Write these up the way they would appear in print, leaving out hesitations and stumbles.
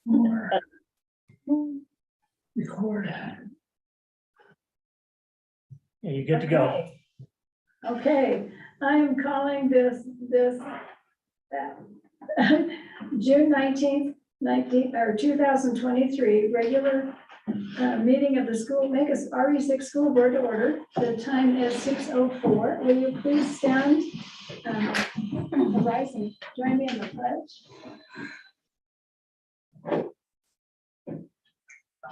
More. Record. Yeah, you good to go. Okay, I am calling this June 19th, 2023 regular meeting of the school, Mancos RE6 School Board to order. The time is 6:04. Will you please stand, rise and join me in the pledge?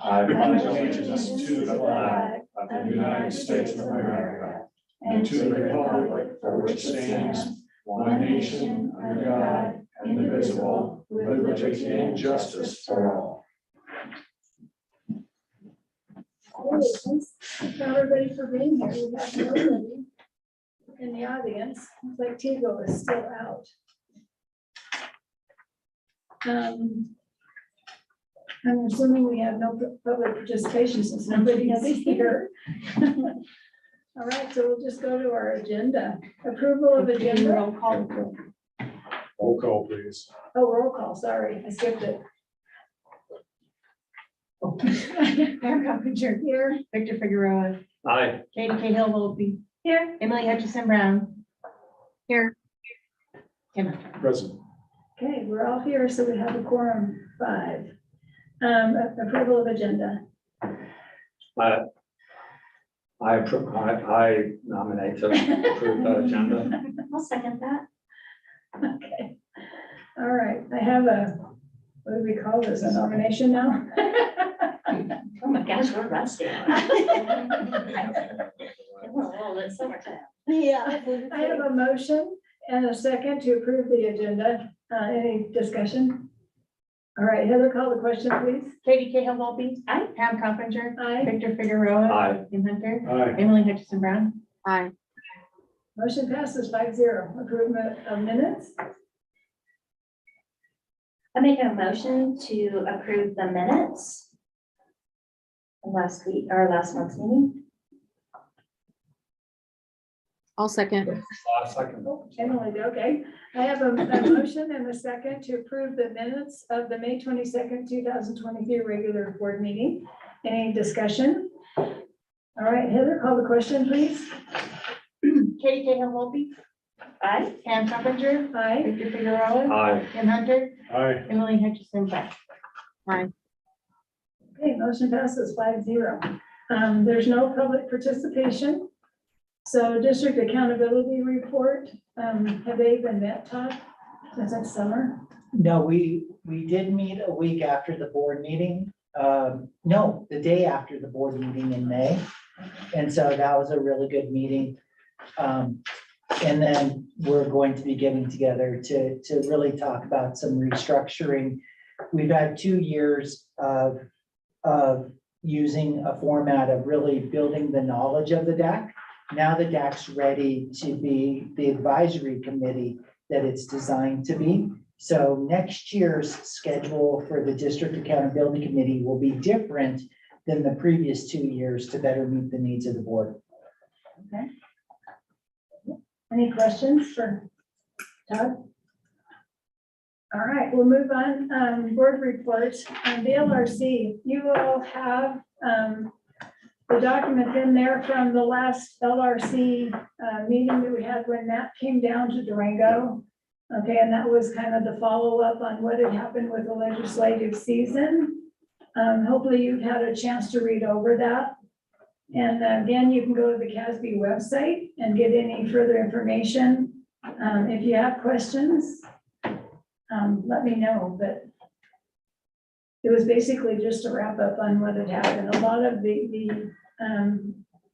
I pledge allegiance to the flag of the United States of America and to the republic for which stands one nation under God, indivisible, with liberty and justice for all. Thanks everybody for being here. We have nobody in the audience. Looks like Tigo is still out. I'm assuming we have no public participation since nobody's here. All right, so we'll just go to our agenda. Approval of agenda. Roll call, please. Oh, roll call, sorry, I skipped it. Mayor Coppinger, Here. Victor Figueroa, Aye. Katie Cahill Volpe, Here. Emily Hutchison Brown. Here. Kim Hunter. Present. Okay, we're all here, so we have a quorum 5. Approval of agenda. I nominate to approve that agenda. I'll second that. Okay. All right, I have a, what do we call this, a nomination now? Oh my gosh, we're rusty. We're a little bit summertime. Yeah. I have a motion and a second to approve the agenda. Any discussion? All right, Heather, call the question, please. Katie Cahill Volpe. Aye. Pam Coppinger. Aye. Victor Figueroa. Aye. Kim Hunter. Aye. Emily Hutchison Brown. Aye. Motion passes 5-0. Approval of minutes. I make a motion to approve the minutes of last week, or last month's meeting. I'll second. Second. Emily, okay. I have a motion and a second to approve the minutes of the May 22nd, 2023 regular board meeting. Any discussion? All right, Heather, call the question, please. Katie Cahill Volpe, Aye. Pam Coppinger, Aye. Victor Figueroa, Aye. Kim Hunter, Aye. Emily Hutchison Brown. Okay, motion passes 5-0. There's no public participation. So district accountability report, have they even met, Todd, since it's summer? No, we did meet a week after the board meeting. No, the day after the board meeting in May. And so that was a really good meeting. And then we're going to be getting together to really talk about some restructuring. We've had 2 years of using a format of really building the knowledge of the DAC. Now the DAC's ready to be the advisory committee that it's designed to be. So next year's schedule for the District Accountability Committee will be different than the previous 2 years to better meet the needs of the board. Okay. Any questions for Todd? All right, we'll move on. Board reports. The LRC, you all have the document in there from the last LRC meeting that we had when Matt came down to Durango. Okay, and that was kind of the follow-up on what had happened with the legislative season. Hopefully you've had a chance to read over that. And again, you can go to the CASB website and get any further information. If you have questions, let me know, but it was basically just a wrap up on what had happened. A lot of the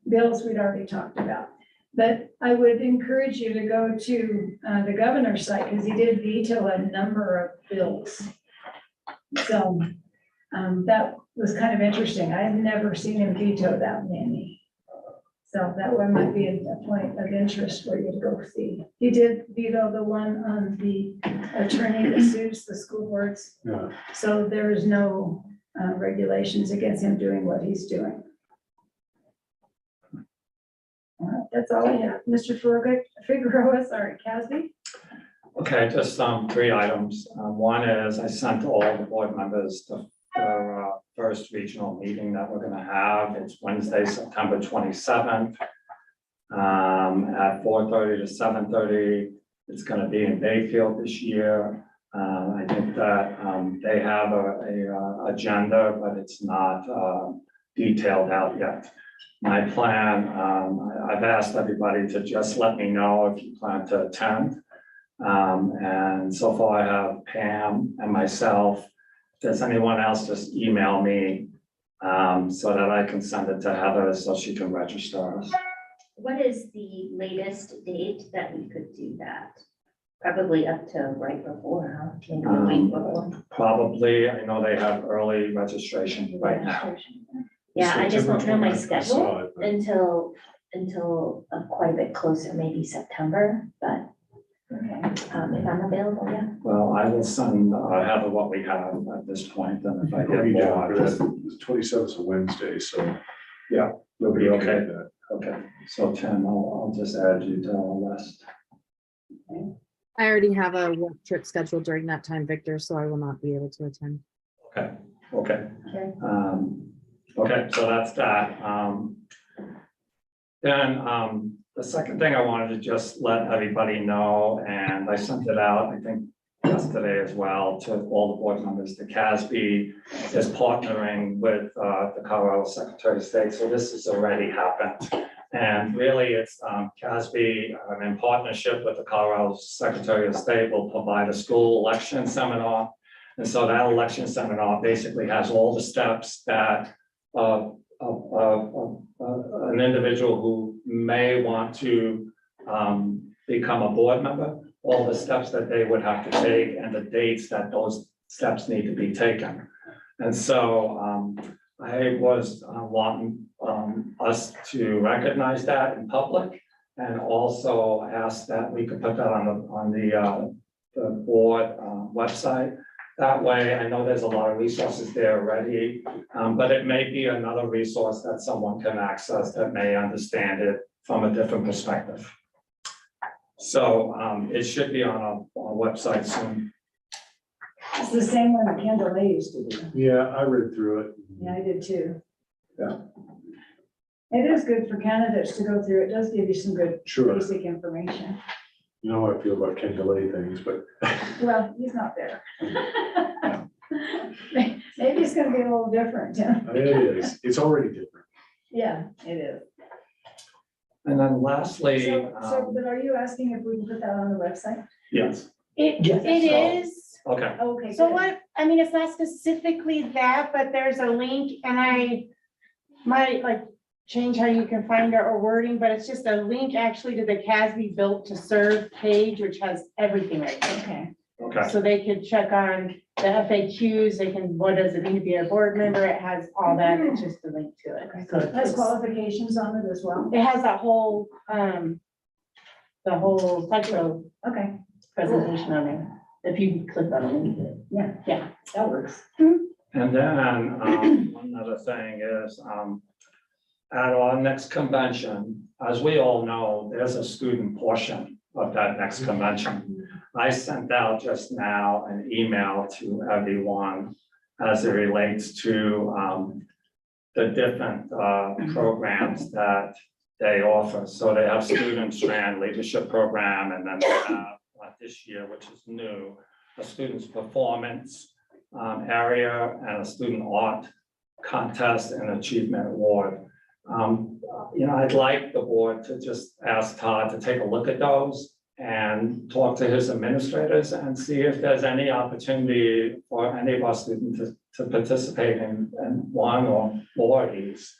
bills we'd already talked about. But I would encourage you to go to the governor's site because he did veto a number of bills. So that was kind of interesting. I've never seen him veto that many. So that one might be a point of interest for you to go see. He did veto the one on the attorney that sues the school boards. Yeah. So there is no regulations against him doing what he's doing. All right, that's all I have. Mr. Figueroa, sorry, Casby. Okay, just 3 items. One is I sent all the board members the first regional meeting that we're gonna have. It's Wednesday, September 27th. At 4:30 to 7:30. It's gonna be in Bayfield this year. I think that they have a agenda, but it's not detailed out yet. My plan, I've asked everybody to just let me know if you plan to attend. And so far I have Pam and myself. Does anyone else just email me so that I can send it to Heather so she can register us? What is the latest date that we could do that? Probably up to right before, huh? Maybe the week before. Probably, I know they have early registration right now. Yeah, I just won't know my schedule saw it, but- until quite a bit closer, maybe September, but if I'm available, yeah. Well, I will send Heather what we have at this point, and if I I'll be get down more, for just, that. The 27th is a Wednesday, so. you'll be okay. with that. Okay, so Tim, I'll just add you to our list. I already have a work trip scheduled during that time, Victor, so I will not be able to attend. Okay. Okay. Okay, so that's that. Then the second thing I wanted to just let everybody know, and I sent it out, I think yesterday as well, to all the board members, the CASB is partnering with the Colorado Secretary of State, so this has already happened. And really, it's CASB in partnership with the Colorado Secretary of State will provide a school election seminar. And so that election seminar basically has all the steps that an individual who may want to become a board member, all the steps that they would have to take and the dates that those steps need to be taken. And so I was wanting us to recognize that in public and also ask that we could put that on the board website. That way, I know there's a lot of resources there already, but it may be another resource that someone can access that may understand it from a different perspective. So it should be on our website soon. It's the same one that Kendall May used to do. Yeah, I read through it. Yeah, I did too. Yeah. It is good for candidates to go through. It does give you some good Sure. basic information. You know how I feel about Ken Delay things, but Well, he's not there. Maybe it's gonna be a little different, Tim. it is, it's already different. Yeah, it is. And then lastly, So, but are you asking if we can put that on the website? yes, It Yes. is. okay, Okay. So good. what, I mean, it's not specifically that, but there's a link and I might like change how you can find it or wording, but it's just a link actually to the CASB Built to Serve page, which has everything right there. Okay, okay, So they could check on the FAQs, they can, what does it mean to be a board member? It has all that, it's just a link to it. So has it's- qualifications on it as well? it has that whole, the whole psycho Okay, presentation on it. If you click on it. yeah, that works. and then one other thing is at our next convention, as we all know, there's a student portion of that next convention. I sent out just now an email to everyone as it relates to the different programs that they offer. So they have Student Strand Leadership Program, and then they have this year, which is new, a student's performance area and a student art contest and achievement award. I'd like the board to just ask Todd to take a look at those and talk to his administrators and see if there's any opportunity for any of our students to participate in one or more of these.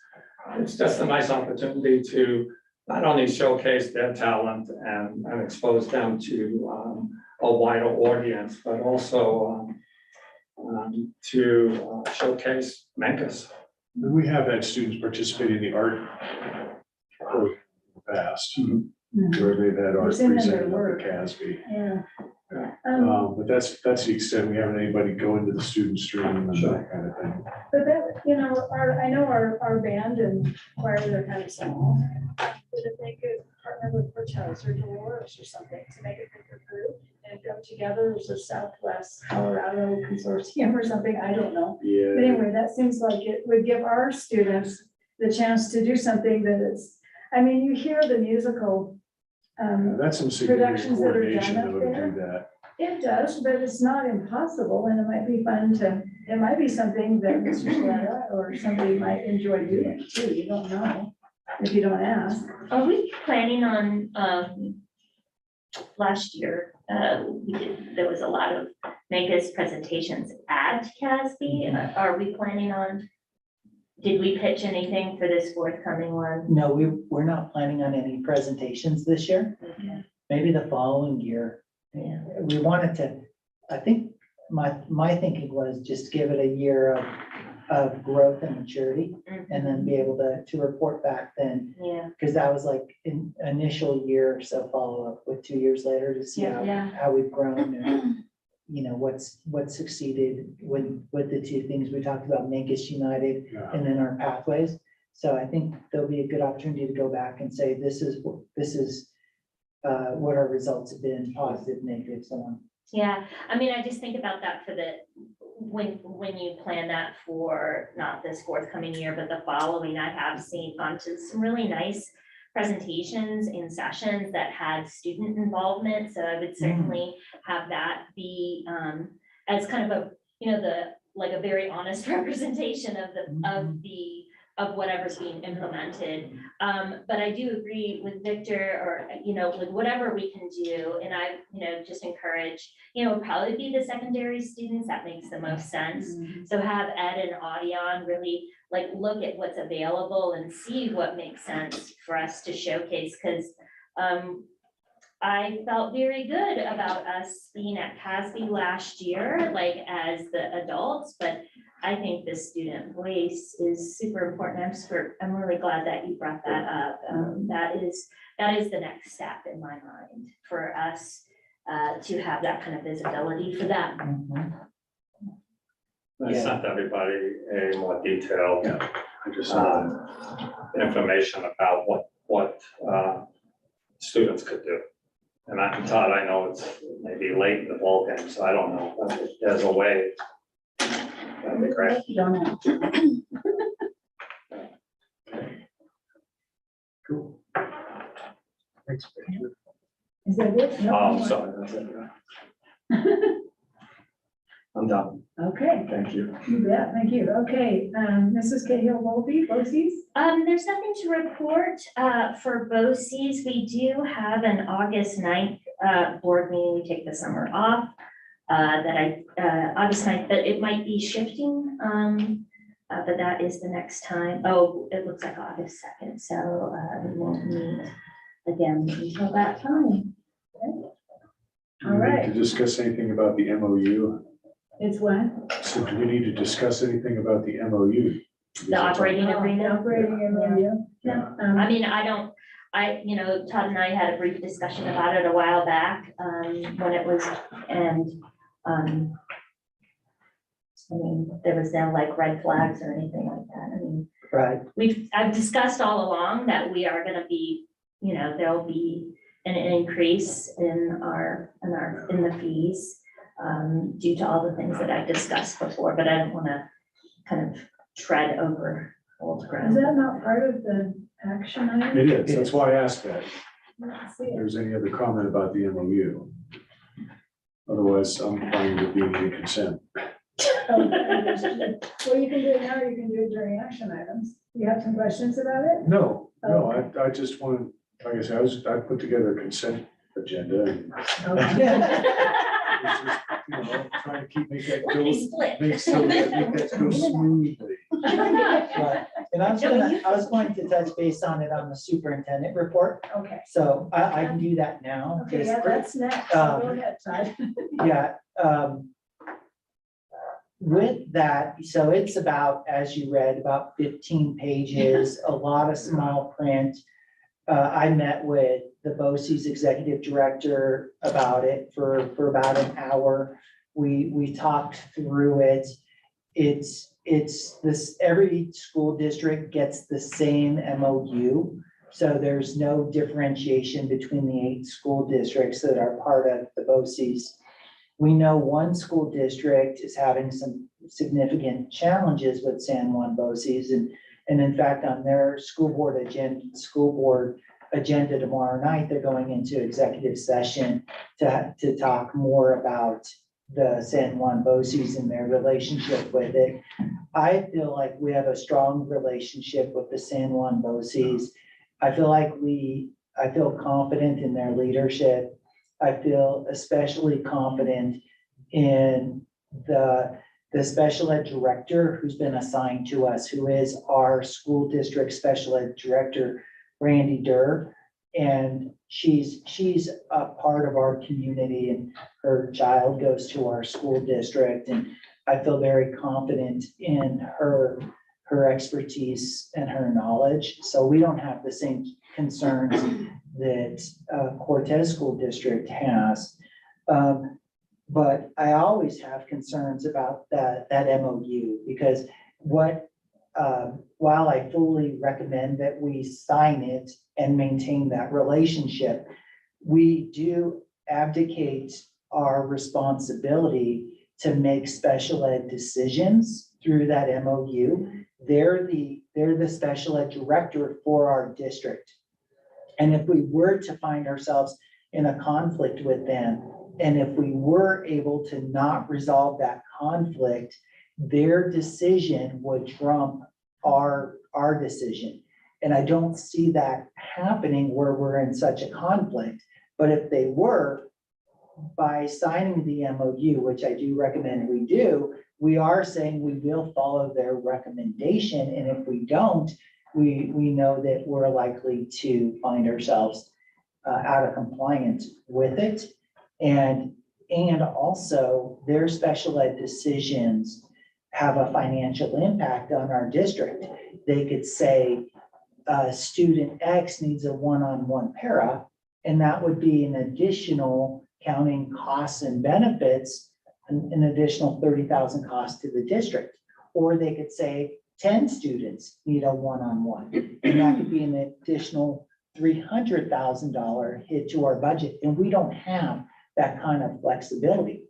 It's just a nice opportunity to not only showcase their talent and expose them to a wider audience, but also to showcase Mancos. We have had students participate in the art program in the past, where they've had art It's in their presented work. at CASB. Yeah. But that's the extent. We haven't anybody go into the student stream and that kind of thing. But that, I know our band and choir, they're kind of small. But if they could partner with Porch House or Dolores or something to make a bigger group and go up together as a Southwest Colorado consortium or something, I don't know. But Yeah. anyway, that seems like it would give our students the chance to do something that is, I mean, you hear the musical. That's some significant Productions that are done coordination up though to there. do that. It does, but it's not impossible, and it might be fun to, it might be something that Mr. Schletta or somebody might enjoy doing too, you don't know, if you don't ask. Are we planning on, last year, there was a lot of Mancos presentations at CASB. Are we planning on, did we pitch anything for this forthcoming one? No, we're not planning on any presentations this year, Okay. maybe the following year. Yeah. We wanted to, I think my thinking was just give it a year of growth and maturity and then be able to report back then. Yeah, Because that was like an initial year or so follow-up with 2 years later to see Yeah. how we've grown and, you know, what succeeded with the two things we talked about, Mancos United Yeah. and then our pathways. So I think there'll be a good opportunity to go back and say, this is what our results have been, positive, negative, so on. yeah. I mean, I just think about that for when you plan that for not this forthcoming year, but the following, I have gone to some really nice presentations in sessions that had student involvement. So I would certainly have that be as kind of a, you know, like a very honest representation of whatever's being implemented. But I do agree with Victor, or, you know, with whatever we can do, and I, you know, just encourage, you know, probably be the secondary students, that makes the most sense. So have Ed and Audion really like look at what's available and see what makes sense for us to showcase, because I felt very good about us being at CASB last year, like as the adults, but I think the student voice is super important. I'm really glad that you brought that up. That is the next step in my mind for us to have that kind of visibility for them. I sent everybody a more detailed I just, information about what students could do. And Todd, I know it's maybe late in the ballgame, so I don't know, but if there's a way. That'd be great. cool. Thanks. Victor. Is that it? No Oh, more? sorry, that's it. Yeah. I'm done, Okay, thank you. you bet, thank you. Okay, Mrs. Cahill Volpe, BOCES? There's nothing to report for BOCES. We do have an August 9th board meeting. We take the summer off. August 9th, but it might be shifting. But that is the next time. Oh, it looks like August 2nd, so we won't meet again until that time. Do we need to discuss anything about the MOU? It's what? So do we need to discuss anything about the MOU? The operating Oh, agreement. Operating agreement, yeah. I mean, you know, Todd and I had a brief discussion about it a while back, when it was, and, I mean, there was no like red flags or anything like that. I mean, Right, I've discussed all along that we are gonna be, you know, there'll be an increase in the fees, due to all the things that I've discussed before, but I don't wanna kind of tread over old Is ground. that not part of the action item? It is, that's why I asked that. Let's see If it. there's any other comment about the MOU. Otherwise, I'm fine with being in consent. Oh, well, you can do it now, or you can do it during action items. You have some questions about it? No, I just wanted, like I said, I put together a consent agenda and Okay. it's just, you know, trying to make that Let go, me split. make that go smoothly. right. And I was going to touch base on it on the superintendent report, Okay, so I can do that now. okay, just yeah, for- that's next. Go ahead, Todd. Yeah, with that, so it's about, as you read, about 15 pages, a lot of small print. I met with the BOCES executive director about it for about an hour. We talked through it. It's this, every school district gets the same MOU. So there's no differentiation between the 8 school districts that are part of the BOCES We know one school district is having some significant challenges with San Juan BOCES, and in fact, on their school board agenda tomorrow night, they're going into executive session to talk more about the San Juan BOCES and their relationship with it. I feel like we have a strong relationship with the San Juan BOCES. I feel confident in their leadership. I feel especially confident in the special ed director who's been assigned to us, who is our school district special ed director, Randy Durr. And she's a part of our community, and her child goes to our school district. And I feel very confident in her expertise and her knowledge. So we don't have the same concerns that Cortez School District has. But I always have concerns about that MOU, because while I fully recommend that we sign it and maintain that relationship, we do abdicate our responsibility to make special ed decisions through that MOU. They're the special ed director for our district. And if we were to find ourselves in a conflict with them, and if we were able to not resolve that conflict, their decision would trump our decision. And I don't see that happening where we're in such a conflict. But if they were, by signing the MOU, which I do recommend we do, we are saying we will follow their recommendation. And if we don't, we know that we're likely to find ourselves out of compliance with it. And also their special ed decisions have a financial impact on our district. They could say, student X needs a one-on-one para, and that would be an additional, counting costs and benefits, an additional 30,000 cost to the district. Or they could say 10 students need a one-on-one, and that could be an additional $300,000 hit to our budget. And we don't have that kind of flexibility.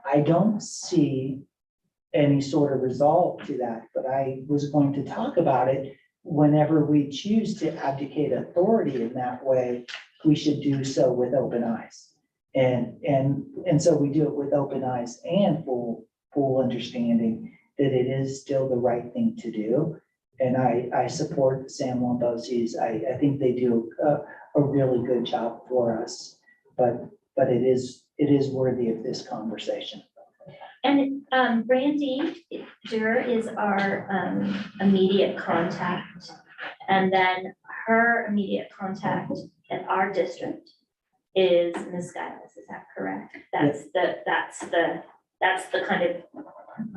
I don't see any sort of resolve to that, but I was going to talk about it. Whenever we choose to abdicate authority in that way, we should do so with open eyes. And so we do it with open eyes and full understanding that it is still the right thing to do. And I support the San Juan BOCES. I think they do a really good job for us, but it is worthy of this conversation. And Brandy Durr is our immediate contact. And then her immediate contact at our district is Ms. Giles, is that correct? That's the kind of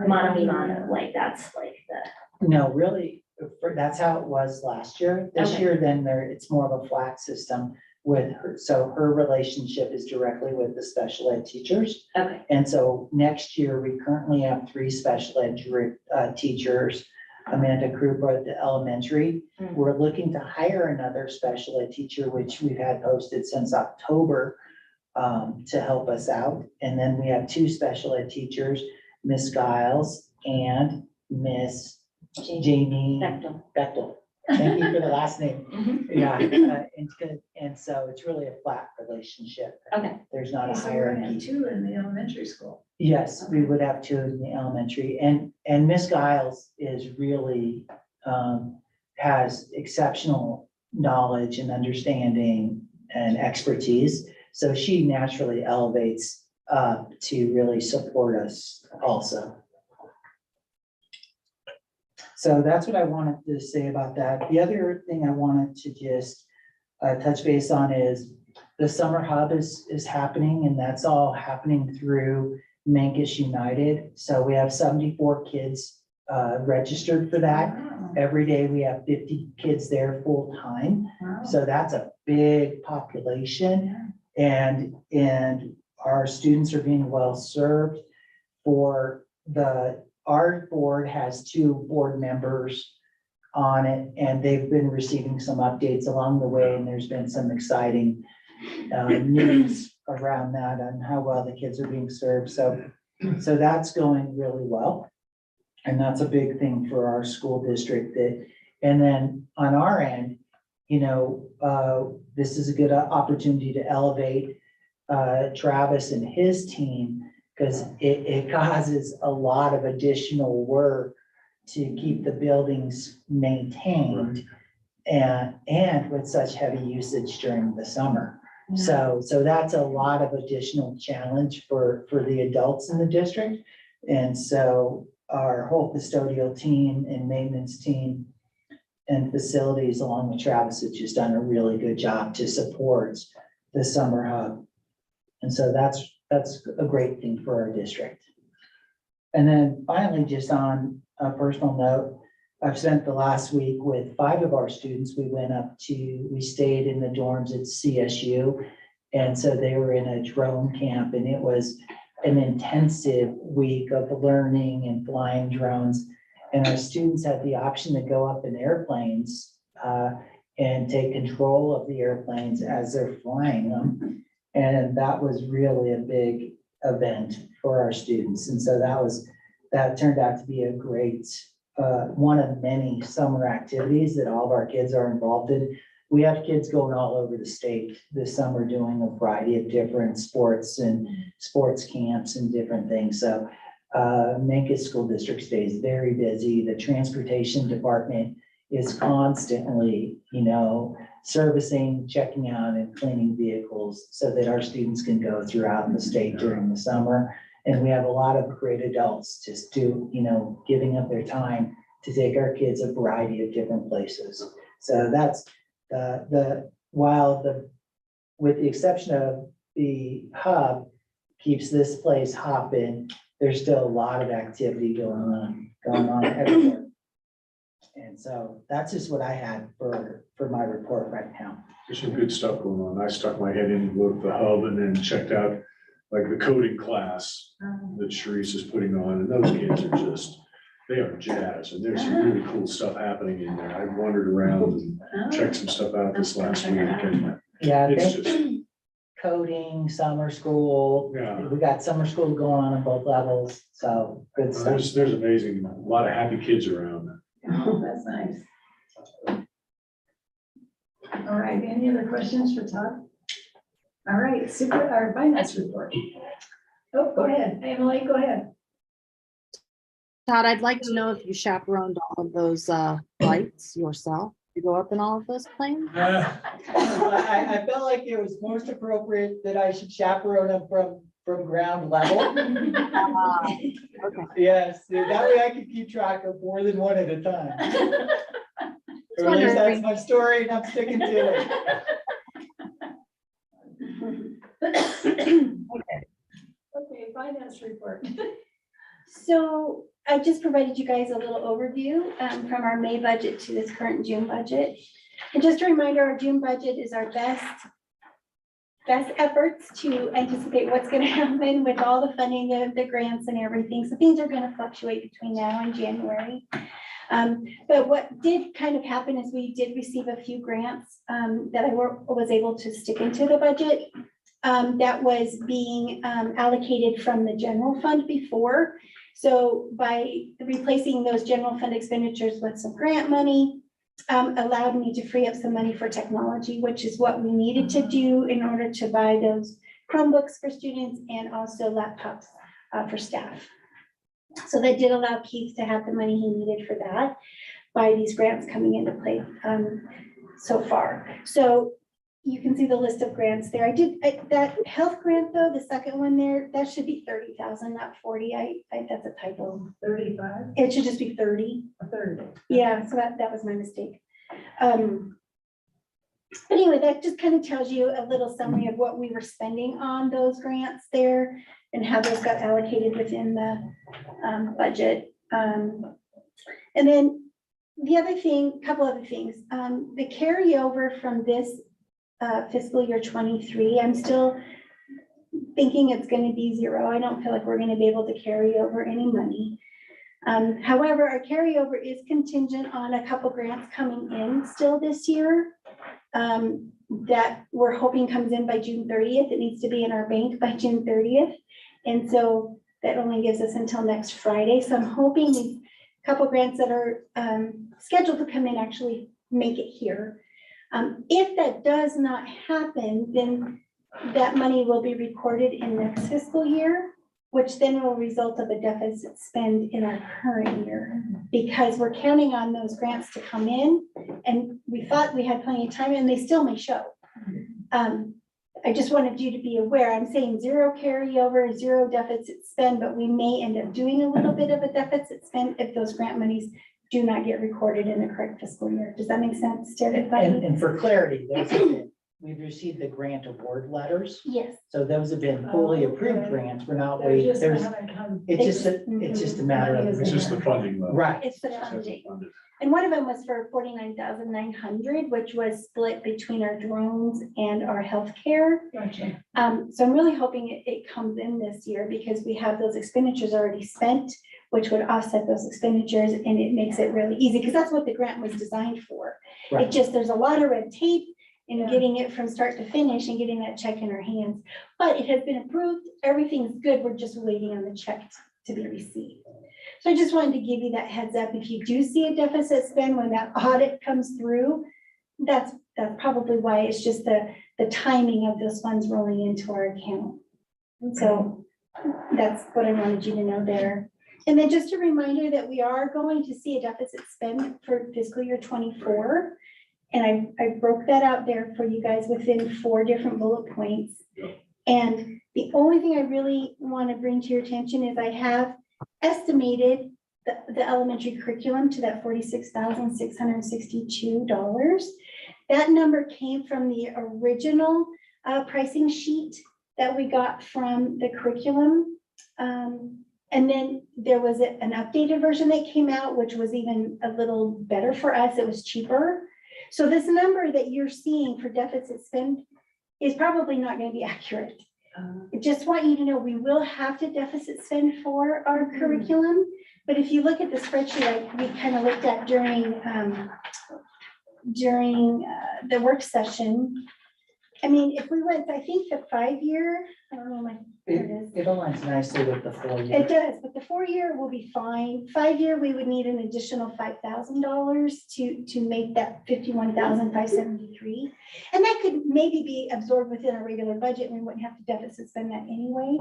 mano a mano, like that's like the. No, really, that's how it was last year. This Okay. year, then it's more of a flat system with her. So her relationship is directly with the special ed teachers. Okay. And so next year, we currently have 3 special ed teachers. Amanda Krupa at the elementary. Mm. We're looking to hire another special ed teacher, which we've had posted since October, to help us out. And then we have 2 special ed teachers, Miss Giles and Miss Jamie Bechtel. Thank you for the last name. Mhm. Yeah, it's good. And so it's really a flat relationship. Okay. There's not a So we're gonna have hierarchy. 2 in the elementary school. Yes, we would have 2 in the elementary, and Miss Giles is really, has exceptional knowledge and understanding and expertise. So she naturally elevates to really support us also. So that's what I wanted to say about that. The other thing I wanted to just touch base on is the summer hub is happening, and that's all happening through Mancos United. So we have 74 kids registered for that. Wow. Every day we have 50 kids there full time. Wow. So that's a big population, and our students are being well served. Our board has 2 board members on it, and they've been receiving some updates along the way, and there's been some exciting news around that and how well the kids are being served. So that's going really well. And that's a big thing for our school district that, and then on our end, you know, this is a good opportunity to elevate Travis and his team, because it causes a lot of additional work to keep the buildings maintained and with such heavy usage during the summer. So that's a lot of additional challenge for the adults in the district. And so our whole custodial team and maintenance team and facilities along with Travis has just done a really good job to support the summer hub. And so that's a great thing for our district. And then finally, just on a personal note, I've spent the last week with 5 of our students. We stayed in the dorms at CSU. And so they were in a drone camp, and it was an intensive week of learning and flying drones. And our students had the option to go up in airplanes and take control of the airplanes as they're flying them. And that was really a big event for our students. And so that turned out to be a great, one of many summer activities that all of our kids are involved in. We have kids going all over the state this summer doing a variety of different sports and sports camps and different things. So Mancos School District stays very busy. The transportation department is constantly, you know, servicing, checking out and cleaning vehicles so that our students can go throughout the state during the summer. And we have a lot of great adults just giving up their time to take our kids a variety of different places. So that's with the exception of the hub keeps this place hopping, there's still a lot of activity going on everywhere. And so that's just what I had for my report right now. There's some good stuff going on. I stuck my head in and looked at the hub and then checked out like the coding class that Sharice is putting on, and those kids are just, they are jazzed, and there's some really cool stuff happening in there. I wandered around and checked some stuff out this last week, and Yeah, it's just, coding, summer school. yeah. We got summer school going on both levels, so good stuff. There's amazing, a lot of happy kids around. Oh, that's nice. All right, any other questions for Todd? All right, our finance report. Oh, go ahead, Emily, go ahead. Todd, I'd like to know if you chaperoned all of those flights yourself. You go up in all of those planes? I felt like it was most appropriate that I should chaperone them from ground level. Okay. Yes, that way I could keep track of more than one at a time. Or at least that's wondering. my story and I'm sticking to it. Okay, finance report. So I just provided you guys a little overview from our May budget to this current June budget. And just a reminder, our June budget is our best efforts to anticipate what's going to happen with all the funding, the grants and everything. So things are going to fluctuate between now and January. But what did kind of happen is we did receive a few grants that I was able to stick into the budget that was being allocated from the general fund before. So by replacing those general fund expenditures with some grant money, allowed me to free up some money for technology, which is what we needed to do in order to buy those Chromebooks for students and also laptops for staff. So that did allow Keith to have the money he needed for that by these grants coming into play so far. So you can see the list of grants there. That health grant though, the second one there, that should be 30,000, not 40. That's a typo. 35, It should just be 30. a third. Yeah, so that was my mistake. But anyway, that just kind of tells you a little summary of what we were spending on those grants there and how those got allocated within the budget. And then the other thing, couple other things, the carryover from this fiscal year 23, I'm still thinking it's going to be 0. I don't feel like we're going to be able to carry over any money. However, our carryover is contingent on a couple grants coming in still this year. that we're hoping comes in by June 30th. It needs to be in our bank by June 30th. And so that only gives us until next Friday. So I'm hoping these couple grants that are scheduled to come in actually make it here. If that does not happen, then that money will be recorded in next fiscal year, which then will result of a deficit spend in our current year. Because we're counting on those grants to come in, and we thought we had plenty of time, and they still may show. I just wanted you to be aware, I'm saying zero carryover, zero deficit spend, but we may end up doing a little bit of a deficit spend if those grant monies do not get recorded in the correct fiscal year. Does that make sense to everybody? And for clarity, those have been, we've received the grant award letters. Yes. So those have been fully approved grants. We're not waiting. It's just a matter of. It's just the funding level. Right. It's the funding. And one of them was for 49,900, which was split between our drones and our healthcare. Gotcha. So I'm really hoping it comes in this year because we have those expenditures already spent, which would offset those expenditures, and it makes it really easy because that's what the grant was designed for. Right. It just, there's a lot of red tape in Yeah. getting it from start to finish and getting that check in our hands. But it has been approved, everything's good, we're just waiting on the check to be received. So I just wanted to give you that heads up. If you do see a deficit spend when that audit comes through, that's probably why. It's just the timing of those funds rolling into our account. So that's what I wanted you to know there. And then just a reminder that we are going to see a deficit spend for fiscal year 24. And I broke that out there for you guys within 4 different bullet points. And the only thing I really want to bring to your attention is I have estimated the elementary curriculum to that $46,662. That number came from the original pricing sheet that we got from the curriculum. And then there was an updated version that came out, which was even a little better for us. It was cheaper. So this number that you're seeing for deficit spend is probably not going to be accurate. I just want you to know we will have to deficit spend for our curriculum. But if you look at the spreadsheet we kind of looked at during the work session, I mean, if we went, I think the 5-year, I don't know, there it is. It aligns nicely with the 4-year. It does, but the 4-year will be fine. 5-year, we would need an additional $5,000 to make that $51,573. And that could maybe be absorbed within our regular budget, and we wouldn't have to deficit spend that anyway.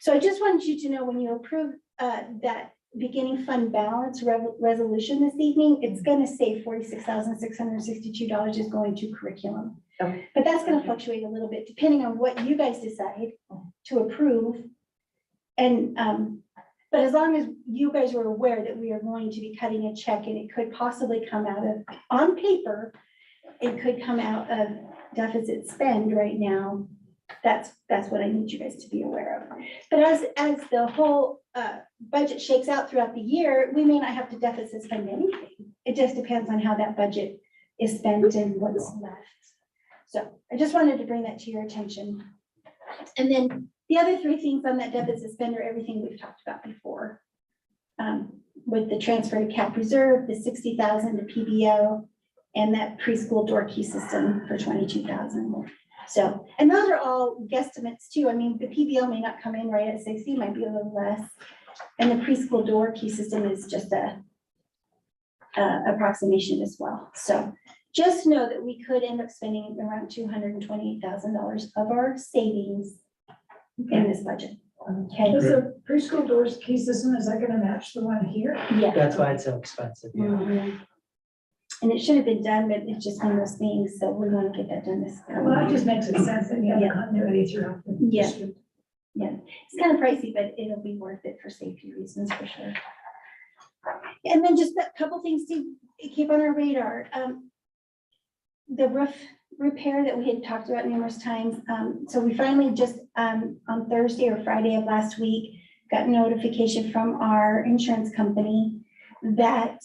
So I just wanted you to know when you approve that beginning fund balance resolution this evening, it's gonna say $46,662 is going to curriculum. Okay. But that's gonna fluctuate a little bit depending on what you guys decide to approve. And, but as long as you guys are aware that we are going to be cutting a check and it could possibly come out of, on paper, it could come out of deficit spend right now. That's what I need you guys to be aware of. But as the whole budget shakes out throughout the year, we may not have to deficit spend anything. It just depends on how that budget is spent and what's left. So I just wanted to bring that to your attention. And then the other 3 things on that deficit spend are everything we've talked about before. With the transfer to cap reserve, the $60,000 to PBO, and that preschool door key system for $22,000. So, and those are all guesstimates too. I mean, the PBO may not come in right at 60, might be a little less. And the preschool door key system is just a approximation as well. So just know that we could end up spending around $228,000 of our savings in this budget. Okay. Is the preschool doors key system, is that gonna match the one here? Yeah. That's why it's so expensive. Yeah. Mhm. And it should have been done, but it's just one of those things, so we want to get that done this. Well, that just makes it sense that you have Yeah. continuity throughout the Yeah. district. Yeah, it's kind of pricey, but it'll be worth it for safety reasons for sure. And then just a couple things to keep on our radar. The roof repair that we had talked about numerous times. So we finally just on Thursday or Friday of last week got notification from our insurance company that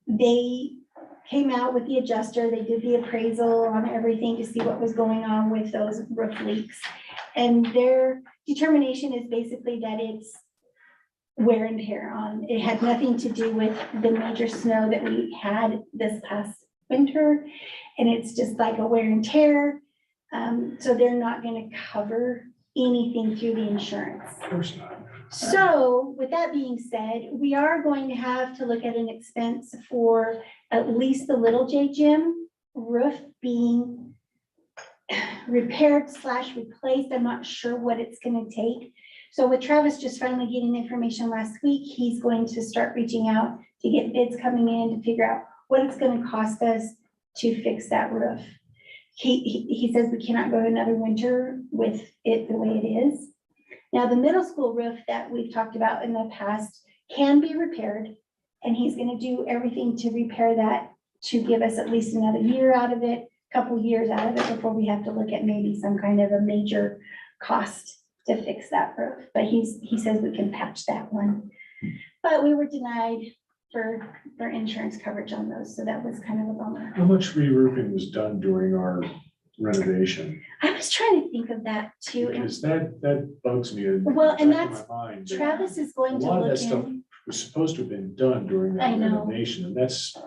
they came out with the adjuster. They did the appraisal on everything to see what was going on with those roof leaks. And their determination is basically that it's wear and tear on. It had nothing to do with the major snow that we had this past winter, and it's just like a wear and tear. So they're not gonna cover anything through the insurance. Of course not. So with that being said, we are going to have to look at an expense for at least the Little J Gym roof being repaired / replaced. I'm not sure what it's gonna take. So with Travis just finally getting information last week, he's going to start reaching out to get bids coming in to figure out what it's gonna cost us to fix that roof. He says we cannot go another winter with it the way it is. Now, the middle school roof that we've talked about in the past can be repaired, and he's gonna do everything to repair that to give us at least another year out of it, couple years out of it before we have to look at maybe some kind of a major cost to fix that roof. But he says we can patch that one. But we were denied for insurance coverage on those, so that was kind of a bummer. How much re-roofing was done during our renovation? I was trying to think of that too. and Because that bugs me in the Well, and back of that's- my mind. that Travis is A going to lot of that look stuff in. was supposed to have been done during I that know. renovation, and that's, I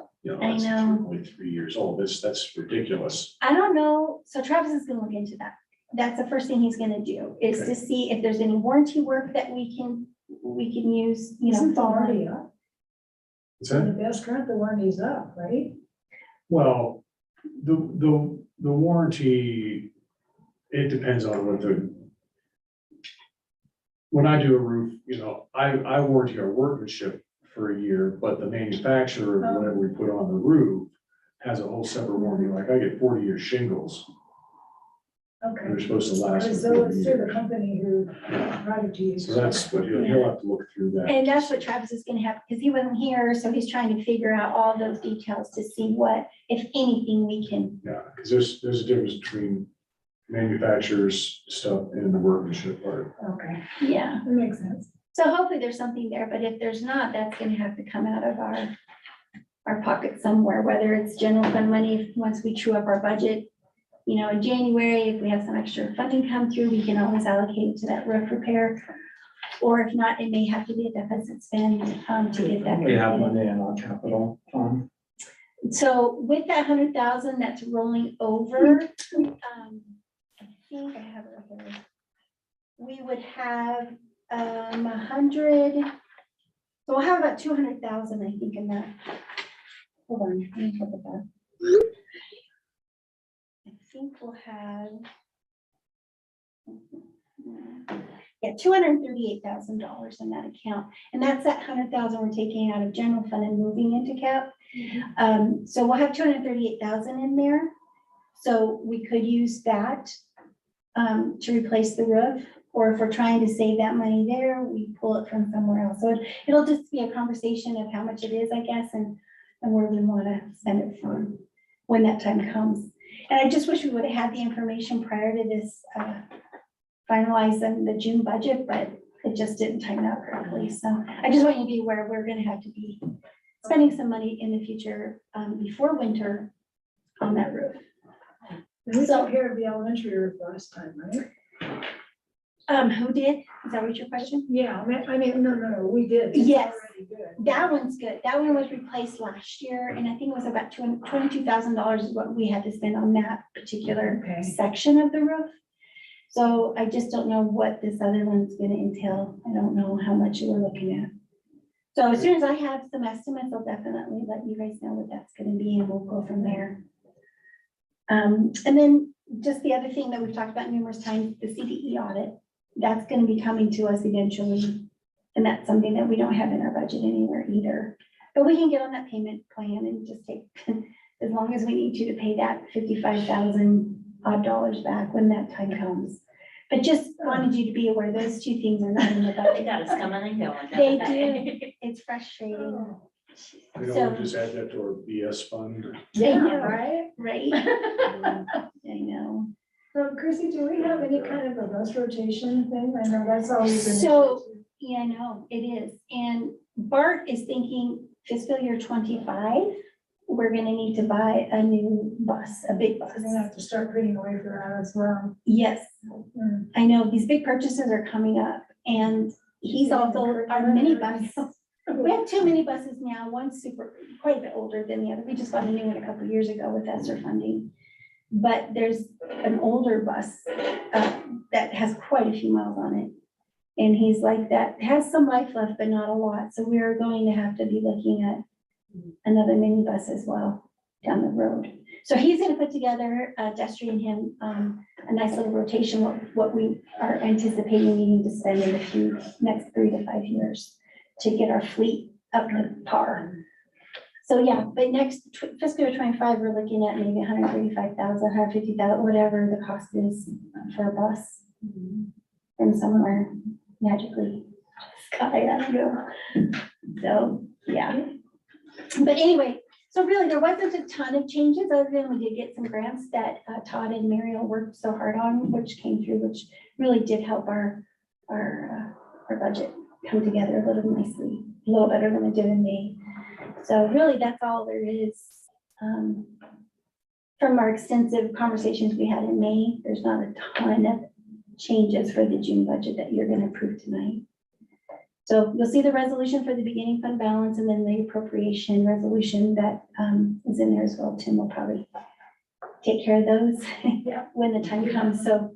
that's know. only 3 years old. That's ridiculous. I don't know, so Travis is gonna look into that. That's the first thing he's gonna do, is to Okay. see if there's any warranty work that we can use, you know. Isn't the warranty up? Is In that, the best current, the warranty's up, right? well, the warranty, it depends on what when I do a roof, I warranty our workmanship for a year, but the manufacturer of whatever we put on the roof has a whole separate warranty. Like I get 40-year shingles. Okay. They're supposed to last for So 40 it's through the years. company who provided to you. So that's what he'll have to look through that. And that's what Travis is gonna have, because he wasn't here, so he's trying to figure out all those details to see what, if anything, we can. Yeah, because there's a difference between manufacturers stuff and the workmanship part. Okay, Yeah, that makes sense. so hopefully there's something there, but if there's not, that's gonna have to come out of our pocket somewhere, whether it's general fund money, once we true up our budget. In January, if we have some extra funding come through, we can always allocate it to that roof repair. Or if not, it may have to be a deficit spend, to get that. We have completed. money in our capital fund. So with that 100,000 that's rolling over, I think I have it right here. We would have, 100, so we'll have about 200,000, I think, in that. Hold on, let me look at that. I think we'll have. Yeah, $238,000 in that account, and that's that 100,000 we're taking out of general fund and moving into cap. So we'll have 238,000 in there. So we could use that to replace the roof, or if we're trying to save that money there, we pull it from somewhere else. So it'll just be a conversation of how much it is, I guess, and where we want to spend it from when that time comes. And I just wish we would have had the information prior to this finalizing the June budget, but it just didn't time out correctly. So I just want you to be aware, we're gonna have to be spending some money in the future before winter on that roof. We took care of the elementary roof last time, right? Who did? Is that what your question? Yeah, I mean, no, we did. It's Yes. already good. That one's good. That one was replaced last year, and I think it was about $22,000 is what we had to spend on that particular Okay. section of the roof. So I just don't know what this other one's gonna entail. I don't know how much we're looking at. So as soon as I have some estimates, I'll definitely let you guys know what that's gonna be, and we'll go from there. And then just the other thing that we've talked about numerous times, the CDE audit, that's gonna be coming to us eventually. And that's something that we don't have in our budget anywhere either. But we can get on that payment plan and just take, as long as we need to pay that 55,000 odd dollars back when that time comes. But just wanted you to be aware, those two things are not in the They budget. got us coming and going. They haven't do. It's frustrating, Oh, We don't want to just add that to our BS fund. Yeah, know. right? right? I know. So Chrissy, do we have any kind of a bus rotation thing? I know that's always been. So- Yeah, no, it is. And Bart is thinking fiscal year 25, we're gonna need to buy a new bus, a big bus. We're gonna have to start putting away for that as well. Yes, Hmm. I know, these big purchases are coming up, and he's also, our minibus We have two minibuses now, one's quite a bit older than the other. We just got a new one a couple years ago with ESSER funding. But there's an older bus that has quite a few miles on it. And he's like, that has some life left, but not a lot. So we are going to have to be looking at another minibus as well down the road. So he's gonna put together, Destry and him, a nice little rotation, what we are anticipating needing to spend in the next 3 to 5 years to get our fleet up to par. So yeah, but next fiscal year 25, we're looking at maybe 135,000, 150,000, whatever the cost is for a bus. From somewhere magically sky, I don't know. So, yeah. But anyway, so really there wasn't a ton of changes other than we did get some grants that Todd and Mariel worked so hard on, which came through, which really did help our budget come together a little nicely, a little better than it did in May. So really that's all there is. From our extensive conversations we had in May, there's not a ton of changes for the June budget that you're gonna approve tonight. So you'll see the resolution for the beginning fund balance and then the appropriation resolution that is in there as well. Tim will probably take care of those when the time comes. So,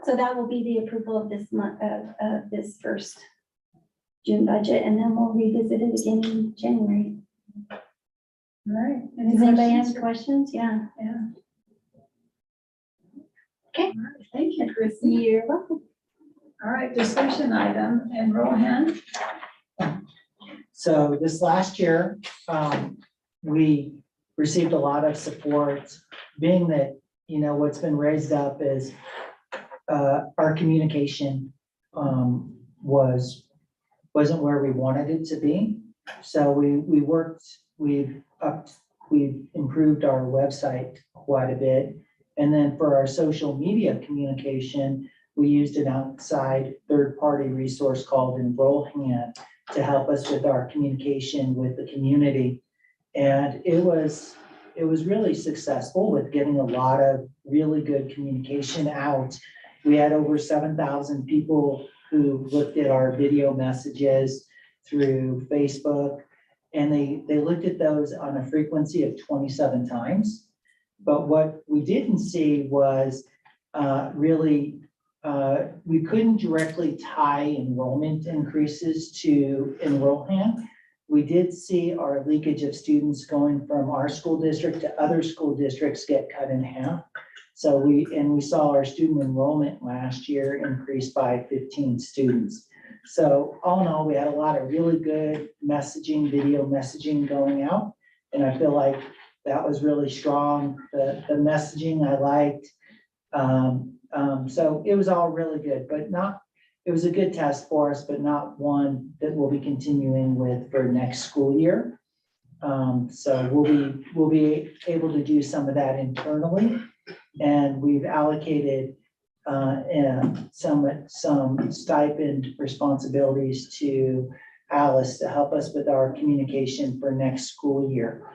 so that will be the approval of this month of this first June budget, and then we'll revisit it again in January. All right. Any Does anybody questions? have questions? Yeah. Yeah. Okay. All right, thank you, Chrissy. You're welcome. All right, discussion item, and Rohan. So this last year, we received a lot of support, being that, you know, what's been raised up is our communication wasn't where we wanted it to be. So we've improved our website quite a bit. And then for our social media communication, we used an outside third-party resource called EnrollHand to help us with our communication with the community. And it was really successful with getting a lot of really good communication out. We had over 7,000 people who looked at our video messages through Facebook, and they looked at those on a frequency of 27 times. But what we didn't see was we couldn't directly tie enrollment increases to EnrollHand. We did see our leakage of students going from our school district to other school districts get cut in half. So we saw our student enrollment last year increase by 15 students. So all in all, we had a lot of really good messaging, video messaging going out. And I feel like that was really strong. The messaging I liked. So it was all really good, but it was a good test for us, but not one that we'll be continuing with for next school year. So we'll be able to do some of that internally. And we've allocated some stipend responsibilities to Alice to help us with our communication for next school year.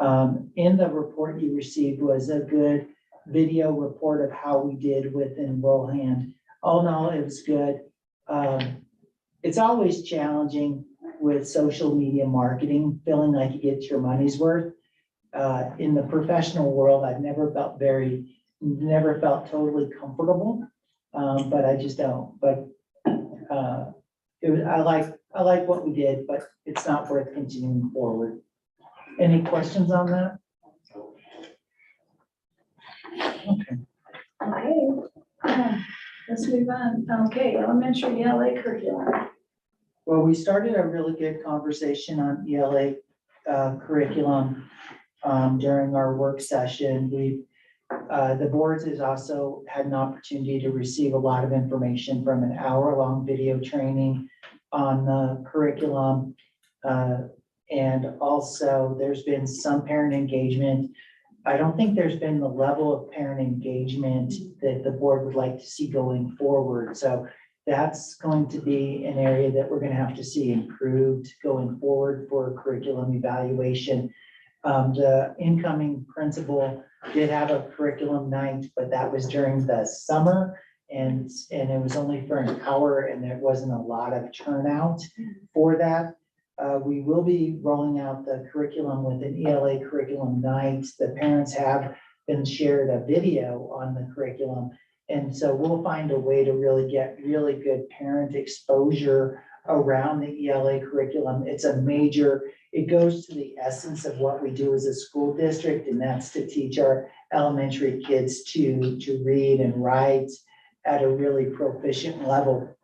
In the report you received was a good video report of how we did with EnrollHand. All in all, it was good. It's always challenging with social media marketing, feeling like you get your money's worth. In the professional world, I've never felt totally comfortable, but I just don't. But I like what we did, but it's not worth continuing forward. Any questions on that? Okay, let's move on. Okay, elementary ELA curriculum. Well, we started a really good conversation on ELA curriculum during our work session. The boards has also had an opportunity to receive a lot of information from an hour-long video training on the curriculum. And also there's been some parent engagement. I don't think there's been the level of parent engagement that the board would like to see going forward. So that's going to be an area that we're going to have to see improved going forward for curriculum evaluation. The incoming principal did have a curriculum night, but that was during the summer and it was only for an hour and there wasn't a lot of turnout for that. We will be rolling out the curriculum with an ELA curriculum night. The parents have been shared a video on the curriculum. And so we'll find a way to really get really good parent exposure around the ELA curriculum. It's a major, it goes to the essence of what we do as a school district, and that's to teach our elementary kids to read and write at a really proficient level.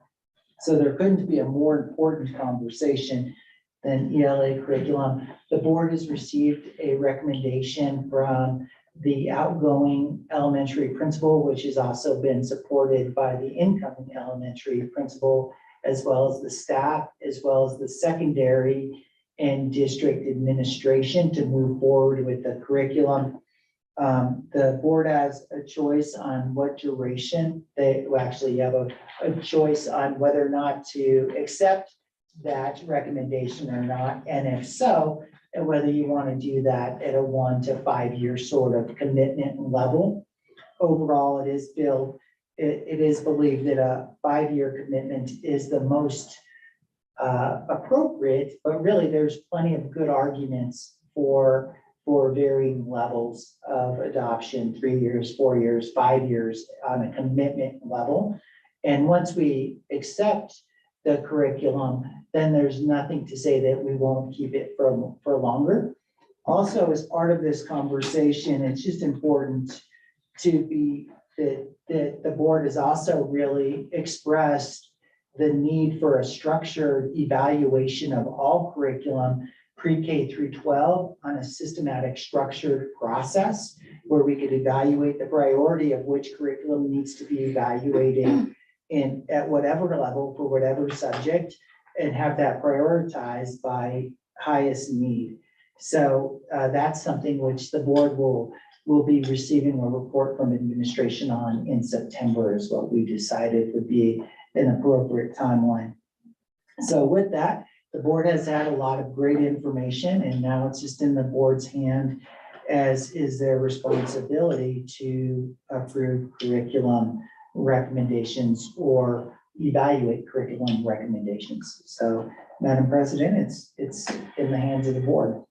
So there couldn't be a more important conversation than ELA curriculum. The board has received a recommendation from the outgoing elementary principal, which has also been supported by the incoming elementary principal, as well as the staff, as well as the secondary and district administration to move forward with the curriculum. The board has a choice on what duration. They actually have a choice on whether or not to accept that recommendation or not. And if so, and whether you want to do that at a 1 to 5 year sort of commitment level. Overall, it is believed that a 5-year commitment is the most appropriate, but really there's plenty of good arguments for varying levels of adoption, 3 years, 4 years, 5 years on a commitment level. And once we accept the curriculum, then there's nothing to say that we won't keep it for longer. Also, as part of this conversation, it's just important to be that the board has also really expressed the need for a structured evaluation of all curriculum pre-K through 12 on a systematic structured process where we could evaluate the priority of which curriculum needs to be evaluated at whatever level for whatever subject, and have that prioritized by highest need. So that's something which the board will be receiving a report from administration on in September is what we decided would be an appropriate timeline. So with that, the board has had a lot of great information, and now it's just in the board's hand, as is their responsibility to approve curriculum recommendations or evaluate curriculum recommendations. So, Madam President, it's in the hands of the board.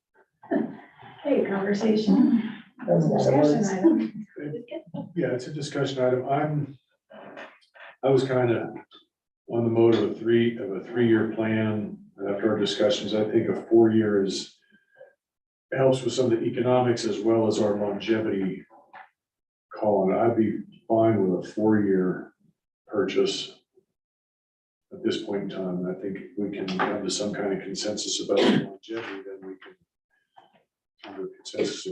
Okay, conversation. That's a lot of Discussion words. item. Yeah, it's a discussion item. I was kind of on the mode of a 3-year plan. After our discussions, I think a 4-year helps with some of the economics as well as our longevity call. And I'd be fine with a 4-year purchase at this point in time. And I think if we can come to some kind of consensus about the longevity, then we can come to a consensus.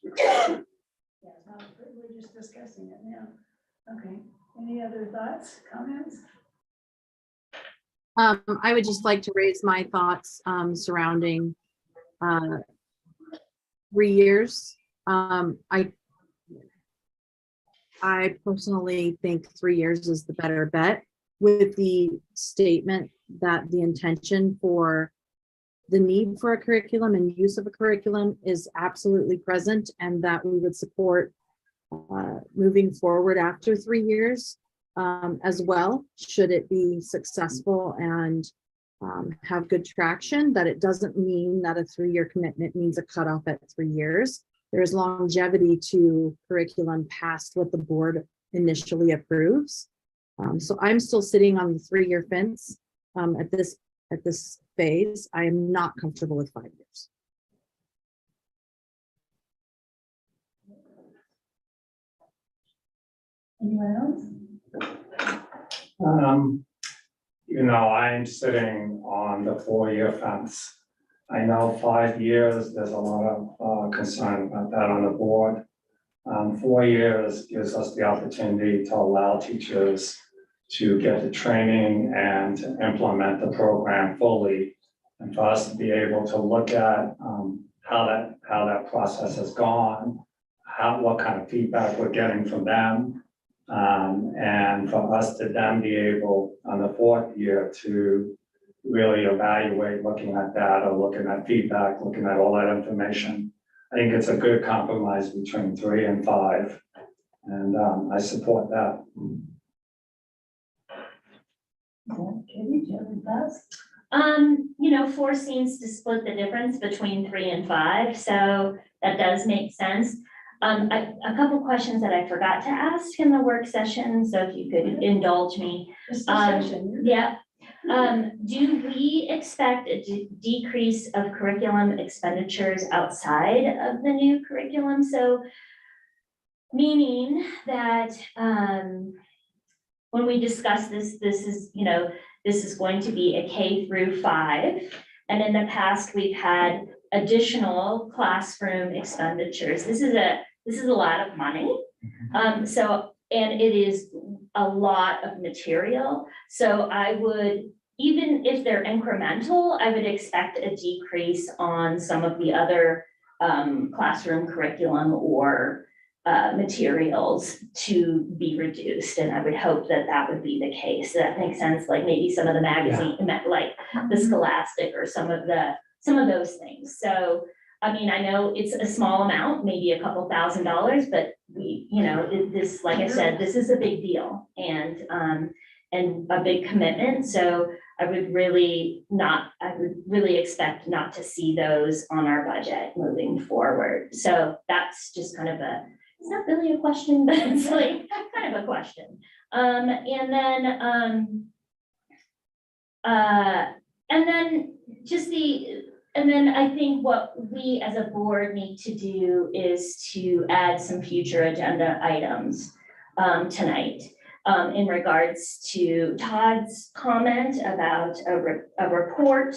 Yeah, we're just discussing it now. Okay, any other thoughts, comments? I would just like to raise my thoughts surrounding 3 years. I personally think 3 years is the better bet, with the statement that the intention for the need for a curriculum and use of a curriculum is absolutely present, and that we would support moving forward after 3 years as well, should it be successful and have good traction. That it doesn't mean that a 3-year commitment means a cutoff at 3 years. There's longevity to curriculum past what the board initially approves. So I'm still sitting on the 3-year fence at this phase. I am not comfortable with 5 years. Anyone else? I'm sitting on the 4-year fence. I know 5 years, there's a lot of concern about that on the board. 4 years gives us the opportunity to allow teachers to get the training and to implement the program fully, and for us to be able to look at how that process has gone, what kind of feedback we're getting from them, and for us to then be able on the 4th year to really evaluate, looking at data, looking at feedback, looking at all that information. I think it's a good compromise between 3 and 5, and I support that. Katie, do you have any thoughts? Forcing to split the difference between 3 and 5, so that does make sense. A couple questions that I forgot to ask in the work session, so if you could indulge me. Yeah. Do we expect a decrease of curriculum expenditures outside of the new curriculum? So meaning that, when we discuss this, this is going to be a K through 5. And in the past, we've had additional classroom expenditures. This is a lot of money. And it is a lot of material. So I would, even if they're incremental, I would expect a decrease on some of the other classroom curriculum or materials to be reduced. And I would hope that that would be the case. That makes sense, like maybe some of the magazine, like the Scholastic or some of those things. So, I mean, I know it's a small amount, maybe a couple $1,000s, but this, like I said, this is a big deal and a big commitment. So I would really expect not to see those on our budget moving forward. So that's just kind of it's not really a question, but it's like kind of a question. And then I think what we as a board need to do is to add some future agenda items tonight in regards to Todd's comment about a report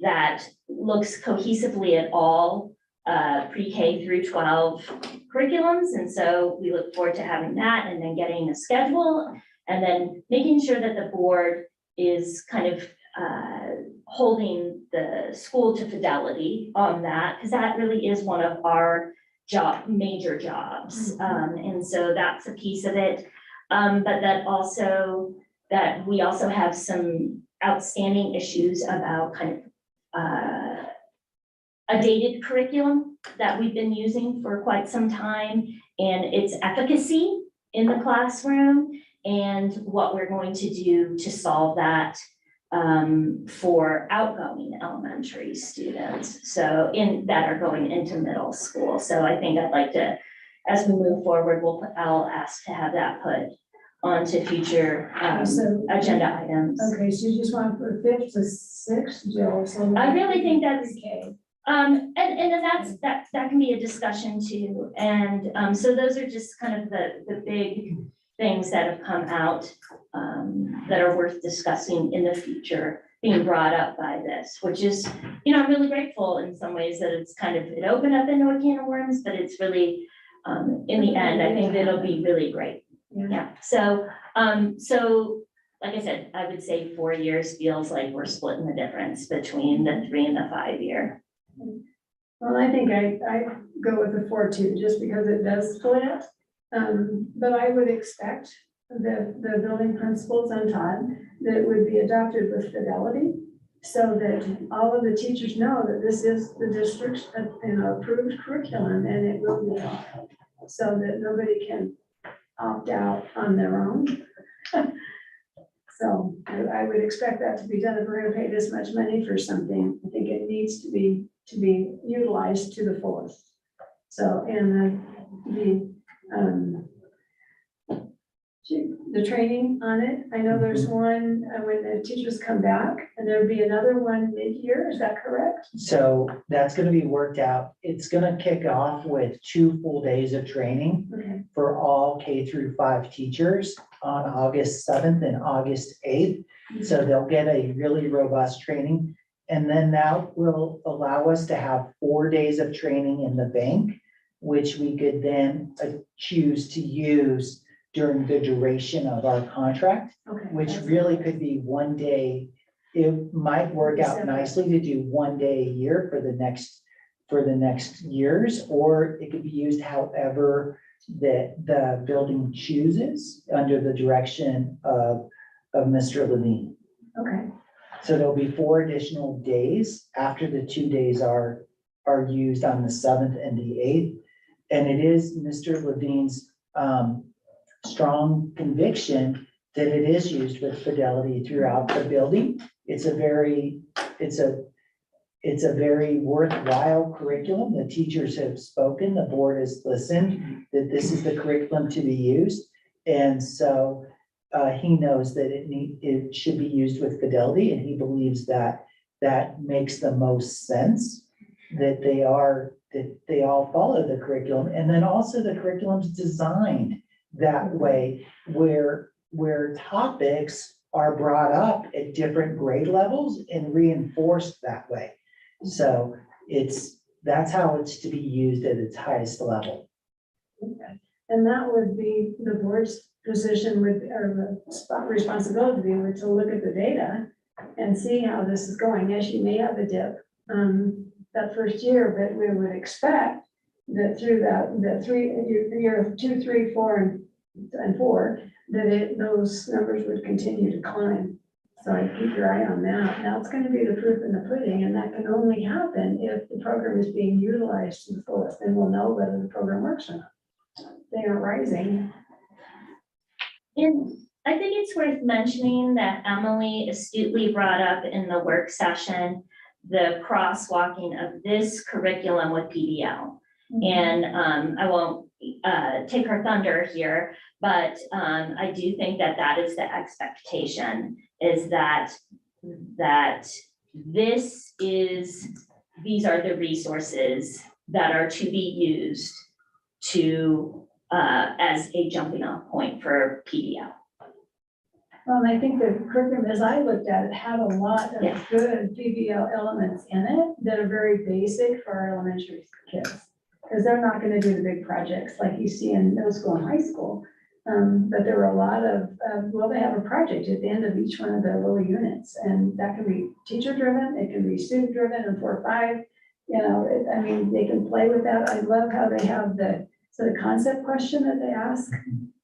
that looks cohesively at all pre-K through 12 curriculums. And so we look forward to having that and then getting a schedule and then making sure that the board is kind of holding the school to fidelity on that, because that really is one of our major jobs. And so that's a piece of it. But that we also have some outstanding issues about kind of a dated curriculum that we've been using for quite some time and its efficacy in the classroom and what we're going to do to solve that for outgoing elementary students. So that are going into middle school. So I think I'd like to, as we move forward, I'll ask to have that put onto future agenda items. Okay, so you just want for 5th to 6th, Jill? So I really think that's okay. And that can be a discussion too. And so those are just kind of the big things that have come out that are worth discussing in the future, being brought up by this, which is, I'm really grateful in some ways that it's kind of, it opened up into a can of worms, but it's really, in the end, I think it'll be really great. Yeah. So like I said, I would say 4 years feels like we're splitting the difference between the 3 and the 5 year. Well, I think I go with the 4 too, just because it does split. But I would expect the building principles on Todd that it would be adopted with fidelity so that all of the teachers know that this is the district's approved curriculum and it will be so that nobody can opt out on their own. So I would expect that to be done. If we're going to pay this much money for something, I think it needs to be utilized to the fullest. So, and the training on it, I know there's one when the teachers come back and there'll be another one mid-year, is that correct? So that's gonna be worked out. It's gonna kick off with 2 full days of training Okay. for all K through 5 teachers on August 7th and August 8th. So they'll get a really robust training. And then that will allow us to have 4 days of training in the bank, which we could then choose to use during the duration of our contract, Okay. which really could be 1 day. It might work out nicely to do 1 day a year for the next years, or it could be used however the building chooses under the direction of Mr. Levine. Okay. So there'll be 4 additional days after the 2 days are used on the 7th and the 8th. And it is Mr. Levine's strong conviction that it is used with fidelity throughout the building. It's a very it's a very worthwhile curriculum. The teachers have spoken, the board has listened, that this is the curriculum to be used. And so he knows that it should be used with fidelity, and he believes that that makes the most sense, that they all follow the curriculum. And then also the curriculum's designed that way where topics are brought up at different grade levels and reinforced that way. So that's how it's to be used at its highest level. Okay. And that would be the board's position or the responsibility would to look at the data and see how this is going. Yes, you may have a dip that first year, but we would expect that through year 2, 3, 4, and 4, that those numbers would continue to climb. So I keep your eye on that. Now it's going to be the proof in the pudding, and that can only happen if the program is being utilized to the fullest. Then we'll know whether the program works or not. They are rising. And I think it's worth mentioning that Emily astutely brought up in the work session the crosswalking of this curriculum with PBL. And I won't take her thunder here, but I do think that that is the expectation, is that these are the resources that are to be used to as a jumping off point for PBL. Well, and I think the curriculum, as I looked at it, had a lot of Yeah. good PBL elements in it that are very basic for our elementary kids. Because they're not going to do the big projects like you see in middle school and high school. But there were a lot of, they have a project at the end of each one of their little units. And that can be teacher driven, it can be student driven, and 4 or 5, they can play with that. I love how they have the concept question that they ask.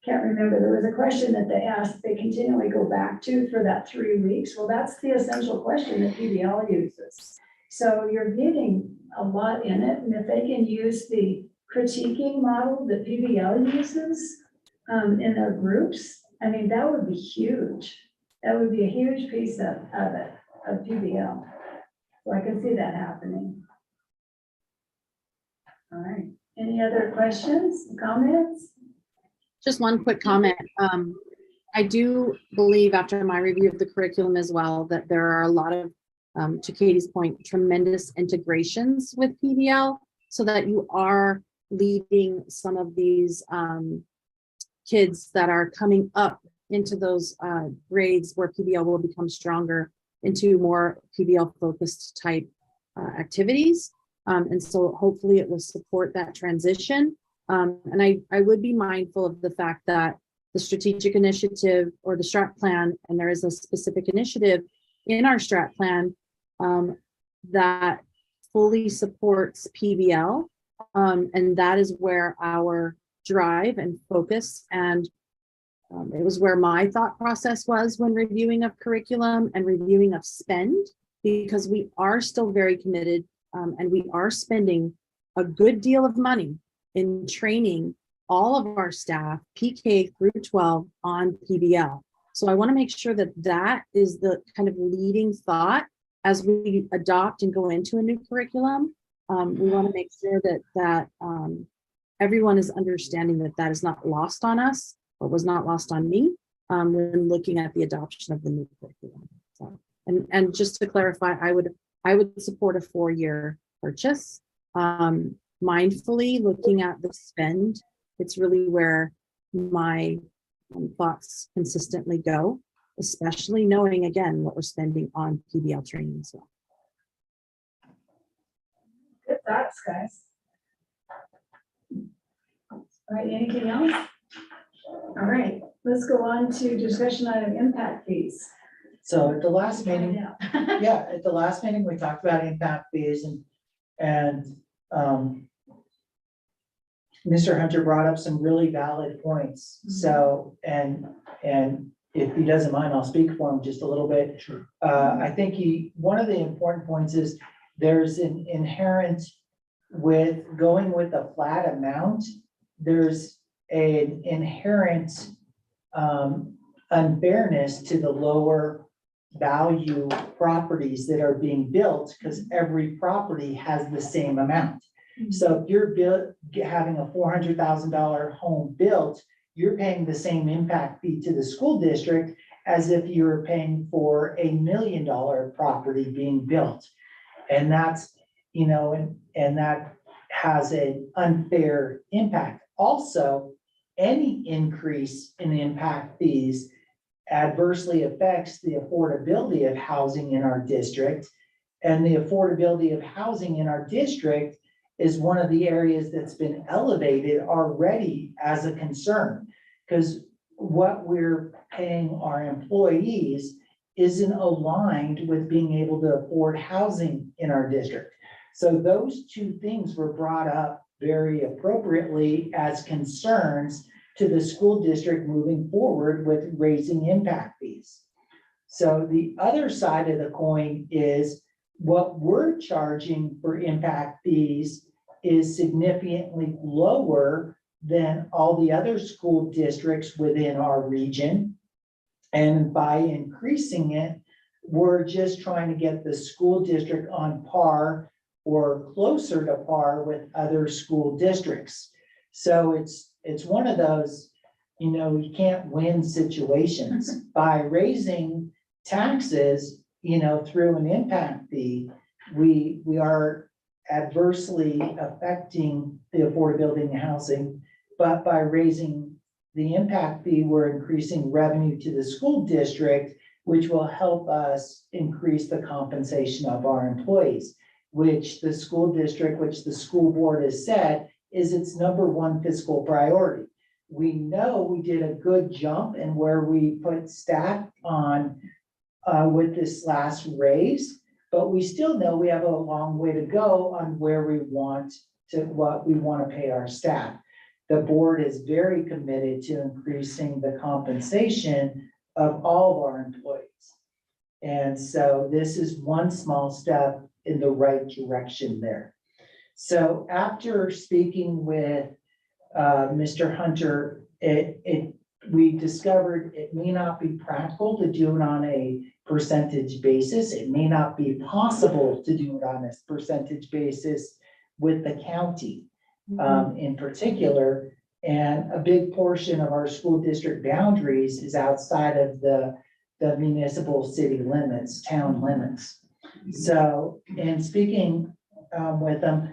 Can't remember, there was a question that they asked, they continually go back to for that 3 weeks. Well, that's the essential question that PBL uses. So you're getting a lot in it, and if they can use the critiquing model that PBL uses in their groups, that would be huge. That would be a huge piece of PBL. So I can see that happening. All right, any other questions, comments? Just one quick comment. I do believe after my review of the curriculum as well, that there are a lot of, to Katie's point, tremendous integrations with PBL, so that you are leading some of these kids that are coming up into those grades where PBL will become stronger into more PBL focused type activities. And so hopefully it will support that transition. And I would be mindful of the fact that the strategic initiative or the strat plan, and there is a specific initiative in our strat plan that fully supports PBL. And that is where our drive and focus, and it was where my thought process was when reviewing of curriculum and reviewing of spend, because we are still very committed and we are spending a good deal of money in training all of our staff, PK through 12, on PBL. So I want to make sure that that is the kind of leading thought as we adopt and go into a new curriculum. We want to make sure that everyone is understanding that that is not lost on us, or was not lost on me when looking at the adoption of the new curriculum. So, and just to clarify, I would support a 4-year purchase. Mindfully looking at the spend, it's really where my thoughts consistently go, especially knowing again what we're spending on PBL training as well. Good thoughts, guys. All right, anything else? All right, let's go on to discussion item impact fees. So at the last meeting, Yeah. at the last meeting, we talked about impact fees and Mr. Hunter brought up some really valid points. So, and if he doesn't mind, I'll speak for him just a little bit. Sure. I think one of the important points is there's an inherent with going with a flat amount, there's an inherent unfairness to the lower value properties that are being built because every property has the same amount. So if you're having a $400,000 home built, you're paying the same impact fee to the school district as if you were paying for $1 million property being built. And that's, you know, and that has an unfair impact. Also, any increase in impact fees adversely affects the affordability of housing in our district. And the affordability of housing in our district is one of the areas that's been elevated already as a concern. Because what we're paying our employees isn't aligned with being able to afford housing in our district. So those two things were brought up very appropriately as concerns to the school district moving forward with raising impact fees. So the other side of the coin is what we're charging for impact fees is significantly lower than all the other school districts within our region. And by increasing it, we're just trying to get the school district on par or closer to par with other school districts. So it's one of those, you know, you can't win situations. By raising taxes, you know, through an impact fee, we are adversely affecting the affordability in housing. But by raising the impact fee, we're increasing revenue to the school district, which will help us increase the compensation of our employees, which the school district, which the school board has said is its #1 fiscal priority. We know we did a good jump in where we put staff on with this last raise, but we still know we have a long way to go on where we want to, what we want to pay our staff. The board is very committed to increasing the compensation of all of our employees. And so this is one small step in the right direction there. So after speaking with Mr. Hunter, we discovered it may not be practical to do it on a percentage basis. It may not be possible to do it on a percentage basis with the county in particular. And a big portion of our school district boundaries is outside of the municipal city limits, town limits. So, in speaking with them,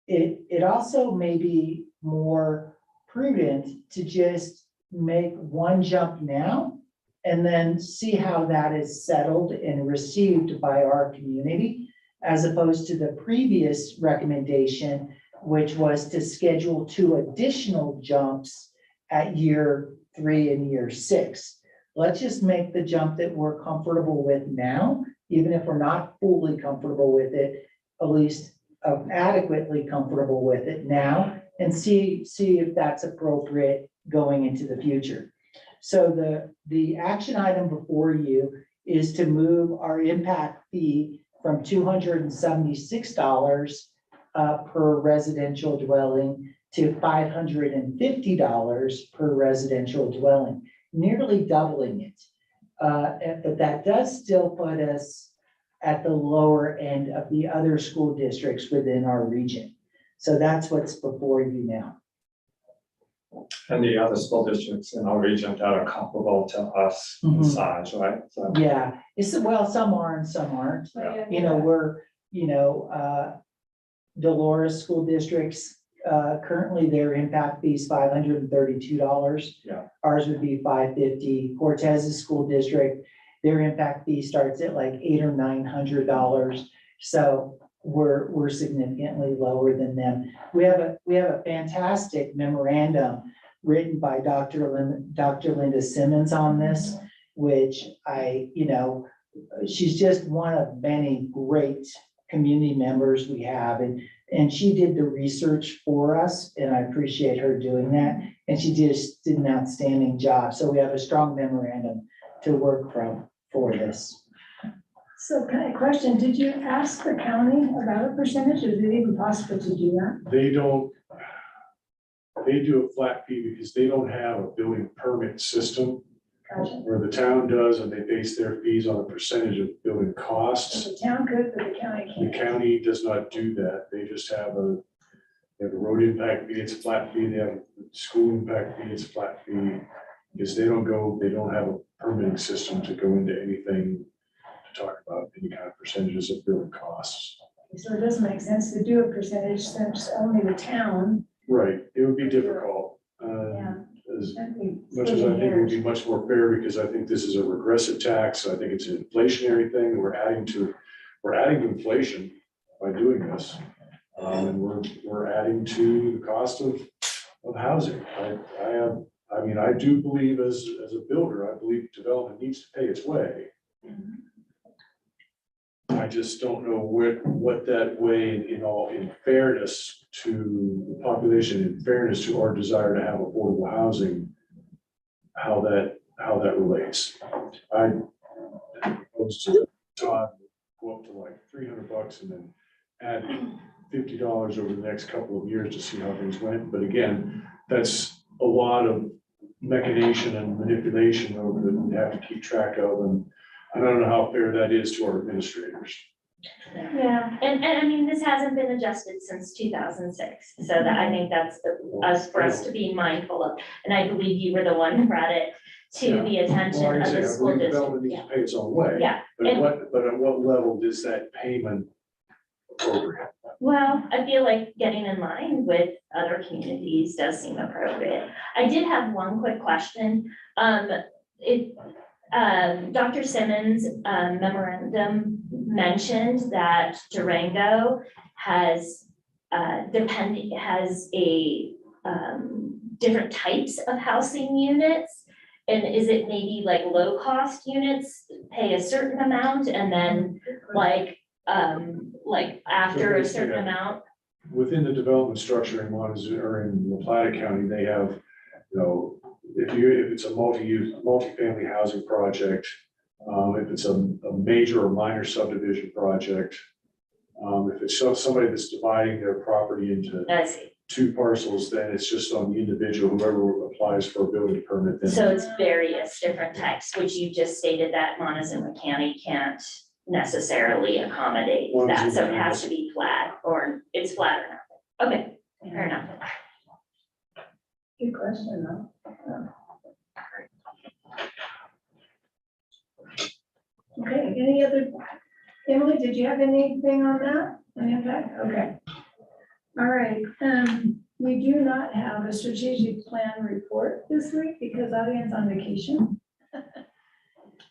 it also may be more prudent to just make one jump now and then see how that is settled and received by our community, as opposed to the previous recommendation, which was to schedule 2 additional jumps at year 3 and year 6. Let's just make the jump that we're comfortable with now, even if we're not fully comfortable with it, at least adequately comfortable with it now, and see if that's appropriate going into the future. So the action item before you is to move our impact fee from $276 per residential dwelling to $550 per residential dwelling, nearly doubling it. But that does still put us at the lower end of the other school districts within our region. So that's what's before you now. And the other school districts in our region that are comparable to us in size, right? So, Yeah, well, some are and some aren't. Yeah. You know, we're, Dolores School Districts, currently their impact fee is $532. Yeah. Ours would be $550. Cortez's school district, their impact fee starts at like $800 or $900. So we're significantly lower than them. We have a fantastic memorandum written by Dr. Linda Simmons on this, which she's just one of many great community members we have, and she did the research for us, and I appreciate her doing that. And she just did an outstanding job. So we have a strong memorandum to work from for this. So question, did you ask the county about a percentage? Is it even possible to do that? They do a flat fee because they don't have a building permit system. Gotcha. where the town does, and they base their fees on a percentage of building costs. The town could, but the county The can't. county does not do that. They just have they have a road impact fee, it's a flat fee. They have a school impact fee, it's a flat fee. Because they don't have a permitting system to go into anything to talk about any kind of percentages of building costs. So it doesn't make sense to do a percentage since only the town. Right, it would be difficult. Yeah. As That'd be much as I splitting think it would hairs. be much more fair, because I think this is a regressive tax. I think it's an inflationary thing. We're adding to inflation by doing this. And we're adding to the cost of housing. I do believe as a builder, I believe development needs to pay its way. I just don't know what that way in fairness to the population, in fairness to our desire to have affordable housing, how that relates. I opposed to Todd go up to like $300 and then add $50 over the next couple of years to see how things went. But again, that's a lot of machination and manipulation over that we have to keep track of, and I don't know how fair that is to our administrators. Yeah, And I mean, this hasn't been adjusted since 2006, so that I think that's for us to be mindful of. And I believe you were the one who brought it to the attention Well, like I of say, the I school believe district. development needs to pay its own way. Yeah, But at and- what level is that payment appropriate? Well, I feel like getting in line with other communities does seem appropriate. I did have one quick question. Dr. Simmons' memorandum mentioned that Durango has different types of housing units. And is it maybe like low-cost units pay a certain amount and then like after a certain amount? Within the development structure in Montezuma or in La Plata County, they have, if it's a multifamily housing project, if it's a major or minor subdivision project, if it's somebody that's dividing their property into I see. 2 parcels, then it's just on the individual, whoever applies for a building permit. Then So it's various different types, which you just stated that Montezuma County can't necessarily accommodate that, so it has to be flat, or it's flat or nothing. Okay, fair enough. good question though. Okay, any other, Emily, did you have anything on that? Any impact? Okay. All right, we do not have a strategic plan report this week because audience on vacation.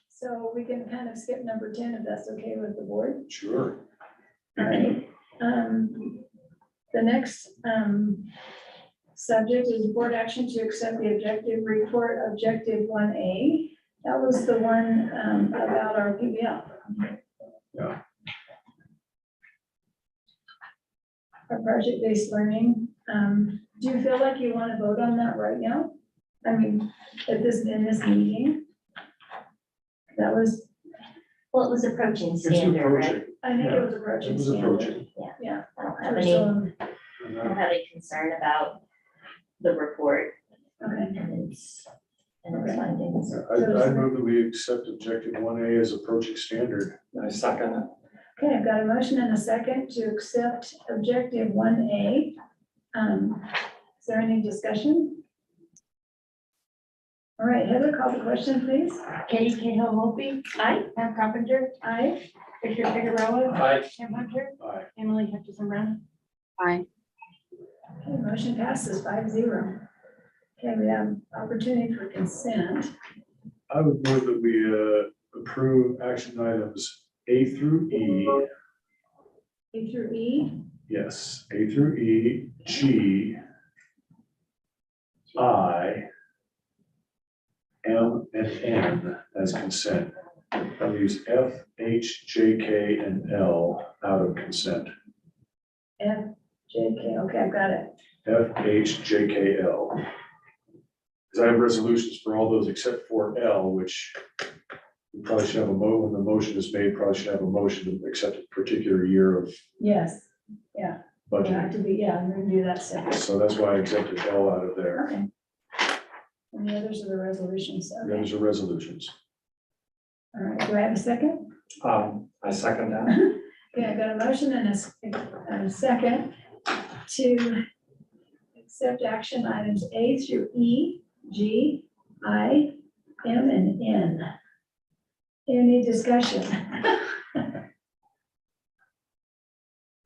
So we can kind of skip number 10 if that's okay with the board. Sure. All right. The next subject is board action to accept the objective report, objective 1A. That was the one about our PBL. Yeah. Our project-based learning. Do you feel like you want to vote on that right now? I mean, in this meeting? That was, Well, it was approaching It's standard, right? approaching. I think it was approaching. It was standard. approaching. Yeah. I don't We're have any, still I in- don't have any concern about the report Okay, and its findings. I move that we accept objective 1A as approaching standard. I second it. okay, I've got a motion and a second to accept objective 1A. Is there any discussion? All right, Heather, call the question, please. Katie Cahill Holby, Aye. Pam Carpenter, Aye. Richard Figueroa, Aye. Tim Hunter, Aye. Emily Hutchinson Brown. Aye. Okay, motion passes 5-0. Okay, we have opportunity for consent. I would move that we approve action items A through E. A through E. Yes, A through E, G, I, M, and N as consent. I'll use F, H, J, K, and L out of consent. F, J, K, okay, I've got it. F, H, J, K, L. Because I have resolutions for all those except for L, which we probably should have when the motion is made, probably should have a motion to accept a particular year of Yes, we'll have budget. to be, yeah, I'm gonna do that separate. So that's why I exempted L out of there. Okay. And the others are the resolutions. Okay. Those are resolutions. All right, do I have a second? I second that. Okay, I've got a motion and a second to accept action items A through E, G, I, M, and N. Any discussion?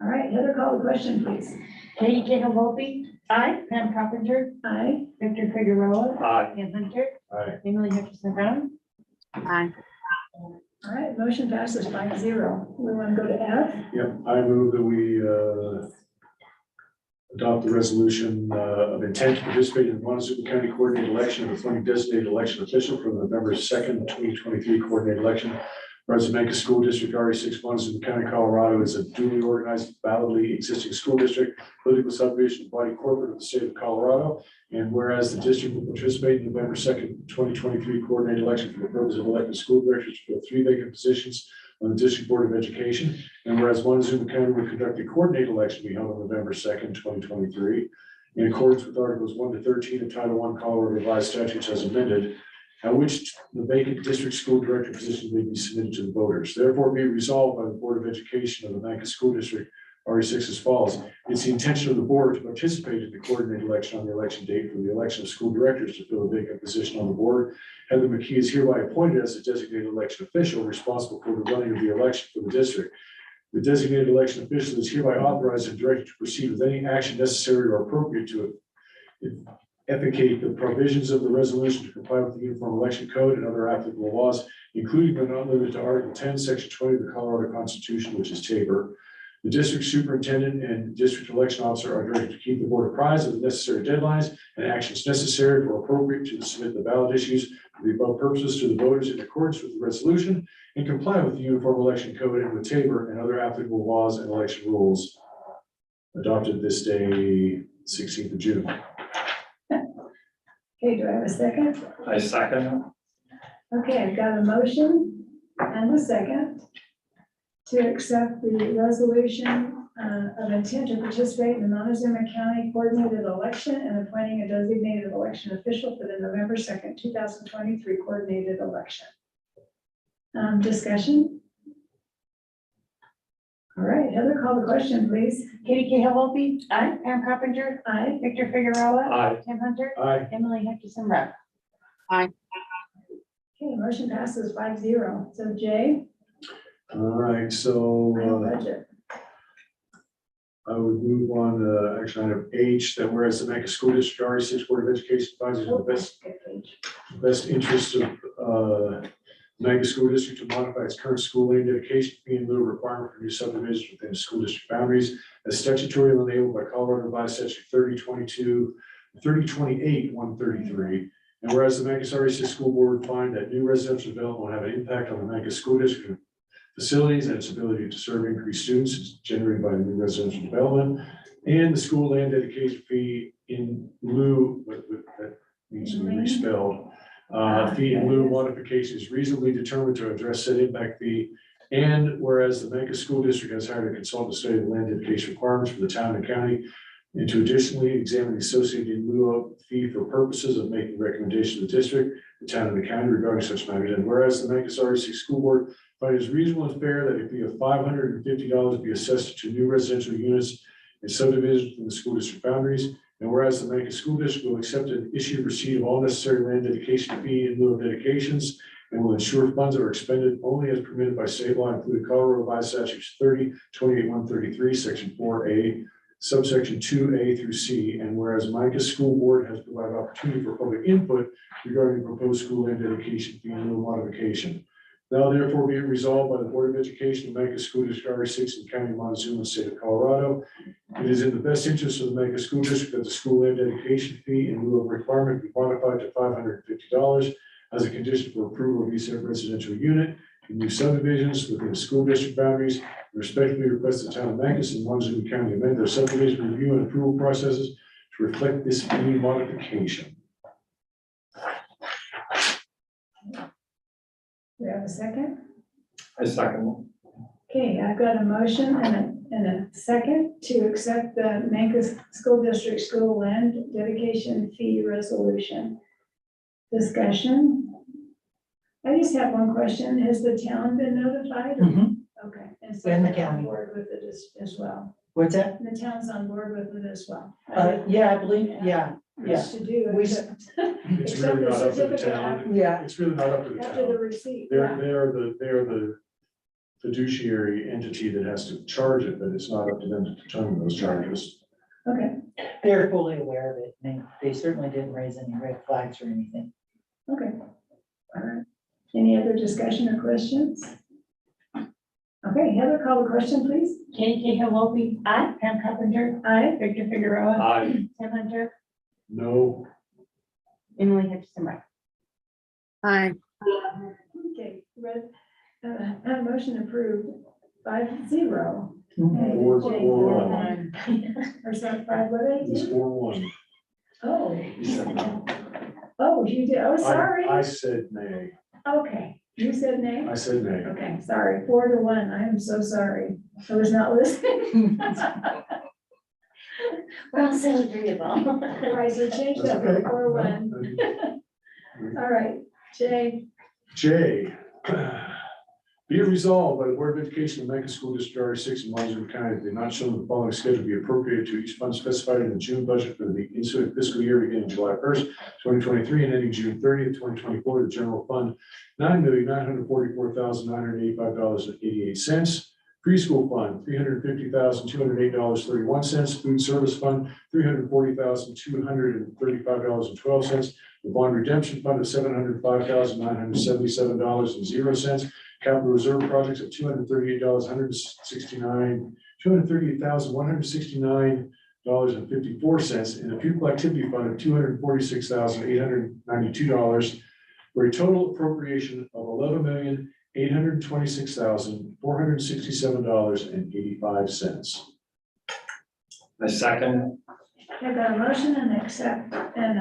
All right, Heather, call the question, please. Katie Cahill Volpe. Aye. Pam Carpenter. Aye. Victor Figueroa. Aye. Sam Hunter. Aye. Emily Hutchinson Brown. Aye. All right, motion passes 5-0. We want to go to F. Yep, I move that we adopt the resolution of intent to participate in the Montezuma County coordinated election of appointing designated election official for the November 2nd, 2023 coordinated election. Whereas the Mancos School District, RE6, Montezuma County, Colorado, is a duly organized, validly existing school district, political subdivision, body corporate of the state of Colorado. And whereas the district will participate in November 2nd, 2023 coordinated election for the purpose of electing school directors to fill 3 vacant positions on the District Board of Education. And whereas Montezuma County will conduct a coordinated election to be held on November 2nd, 2023, in accordance with Articles 1 to 13 of Title I Colorado Revised Statutes as amended, at which the vacant district school director position may be submitted to the voters. Therefore, be resolved by the Board of Education of the Mancos School District, RE6 as follows. It's the intention of the board to participate in the coordinated election on the election date for the election of school directors to fill a vacant position on the board. Heather McKee is hereby appointed as a designated election official responsible for the running of the election for the district. The designated election official is hereby authorized and directed to proceed with any action necessary or appropriate to effectuate the provisions of the resolution to comply with the Uniform Election Code and other applicable laws, including but not limited to Article 10, Section 20 of the Colorado Constitution, which is TABOR. The district superintendent and district election officer are directed to keep the board apprised of the necessary deadlines and actions necessary or appropriate to submit the ballot issues for the above purposes to the voters in accordance with the resolution and comply with the Uniform Election Code and with TABOR and other applicable laws and election rules adopted this day, 16th of June. Okay, do I have a second? I second. Okay, I've got a motion and a second to accept the resolution of intent to participate in the Montezuma County coordinated election and appointing a designated election official for the November 2nd, 2023 coordinated election. Discussion? All right, Heather, call the question, please. Katie Cahill Volpe. Aye. Pam Carpenter. Aye. Victor Figueroa. Aye. Sam Hunter. Aye. Emily Hutchinson Brown. Okay, motion passes 5-0. So Jay, All right, so budget. I would move on to action item H, that whereas the Mancos School District RE6 Board of Education finds it in the best interest of Mancos School District to modify its current school land dedication fee in lieu of requirement for new subdivisions within the school district boundaries as statutorily enabled by Colorado Revised Statute 3028-133. And whereas the Mancos RE6 School Board find that new residential development will have an impact on the Mancos School District facilities and its ability to serve increased students generated by the new residential development, and the school land dedication fee in lieu, that needs to be respelled. Fee in lieu modification is reasonably determined to address said impact fee. And whereas the Mancos School District has hired a consultant to study the land dedication requirements for the town and county, and to additionally examine the associated in lieu of fee for purposes of making recommendation to the district, the town and the county regarding such matters. And whereas the Mancos RE6 School Board finds it reasonable and fair that a fee of $550 be assessed to new residential units and subdivisions within the school district boundaries. And whereas the Mancos School District will accept an issued receipt of all necessary land dedication fee in lieu of dedications and will ensure funds are expended only as permitted by state law, including Colorado Revised Statutes 3028-133, Section 4A, subsection 2A through C. And whereas Mancos School Board has provided opportunity for public input regarding the proposed school land dedication fee in lieu modification. Now therefore be it resolved by the Board of Education of Mancos School District RE6 in County of Montezuma, State of Colorado. It is in the best interest of the Mancos School District that the school land dedication fee in lieu of requirement be modified to $550 as a condition for approval of each residential unit in new subdivisions within the school district boundaries. Respectfully request the town of Mancos and Montezuma County amend their subdivision review and approval processes to reflect this fee modification. Do we have a second? I second. Okay, I've got a motion and a second to accept the Mancos School District School Land Dedication Fee Resolution. Discussion? I just have one question. Has the town been notified? Mhm. Okay. And so And the they're on county. board with it as well. What's that? The town's on board with it as well. Yeah, I believe, yeah, Much to do. We- except- It's except really the not up to the certificate town. yeah. It's really not up to the After the town. receipt. They're, Yeah. they're the fiduciary entity that has to charge it, but it's not up to them to determine those charges. Okay, They're fully aware of it. They certainly didn't raise any red flags or anything. okay. All right. Any other discussion or questions? Okay, Heather, call the question, please. Katie Cahill Wilkie. Aye. Pam Carpenter. Aye. Victor Figueroa. Aye. Tim Hunter. No, Emily Hutchinson Brown. Hi, Okay, motion approved 5-0. Four, Okay, 4-1. Or something, 5, what did I It's do? 4-1. Oh. Oh, you did, oh, sorry. I said nay. Okay, you said nay? I said nay. Okay, sorry, 4-1, I am so sorry. I was not listening. We're all so agreeable. All right, so change that to 4-1. All right, Jay, J, be it resolved by the Board of Education of Mancos School District R6 in Montgomery County, they not shown the following schedule be appropriated to each fund specified in the June budget for the ensuing fiscal year beginning July 1st, 2023 and ending June 30th, 2024. The general fund, $9,944,985.88. Preschool fund, $350,208.31. Food service fund, $340,235.12. The bond redemption fund of $705,977.00. Capital reserve projects of $238,169,169.54, and a pupil activity fund of $246,892, for a total appropriation of $11,826,467.85. I second. I've got a motion and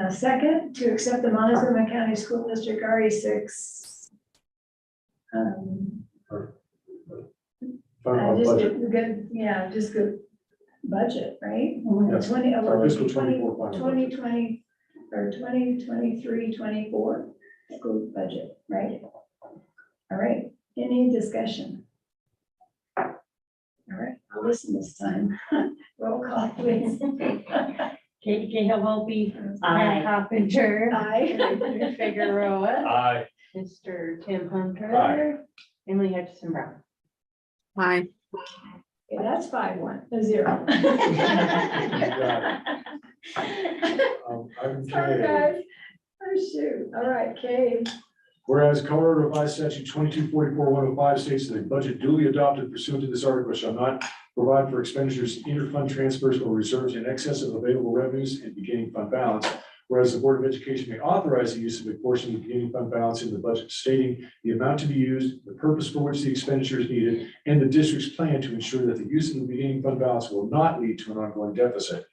a second to accept the Montgomery County School District RE6. Just Budget. a good, yeah, just good budget, right? Yes. 20, Our fiscal 24 final 2020, or 2023-24 school budget, right? All right, any discussion? All right, I'll listen this time. Roll call, please. Katie Cahill Wilkie. Aye. Pam Carpenter. Aye. Victor Figueroa. Aye. Mr. Tim Hunter. Aye. Emily Hutchinson Brown. hi. Okay, that's 5-1, a 0. Item Sorry, K. guys. Oh, shoot. All right, Kay. Whereas Colorado Revised Statute 2244-105 states that a budget duly adopted pursuant to this article shall not provide for expenditures, interfund transfers, or reserves in excess of available revenues and beginning fund balance. Whereas the Board of Education may authorize the use of a portion of the beginning fund balance in the budget stating the amount to be used, the purpose for which the expenditure is needed, and the district's plan to ensure that the use of the beginning fund balance will not lead to an ongoing deficit.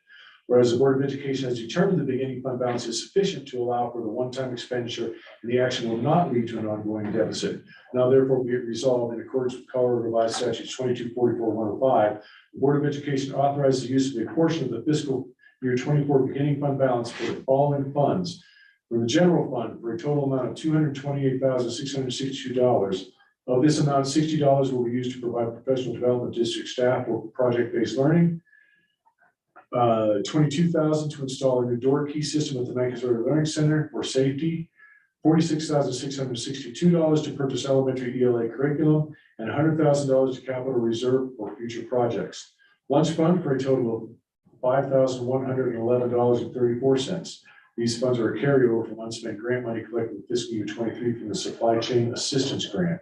Whereas the Board of Education has determined the beginning fund balance is sufficient to allow for the one-time expenditure and the action will not lead to an ongoing deficit. Now therefore be it resolved in accordance with Colorado Revised Statutes 2244-105, the Board of Education authorizes the use of a portion of the fiscal year 24 beginning fund balance for the following funds. For the general fund, for a total amount of $228,662. Of this amount, $60 will be used to provide professional development district staff for project-based learning. $22,000 to install a new door key system at the Mancos Learning Center for safety. $46,662 to purchase elementary ELA curriculum, and $100,000 to capital reserve for future projects. Lunch fund for a total of $5,111.34. These funds are a carryover from unspent grant money collected in fiscal year 23 from the Supply Chain Assistance Grant.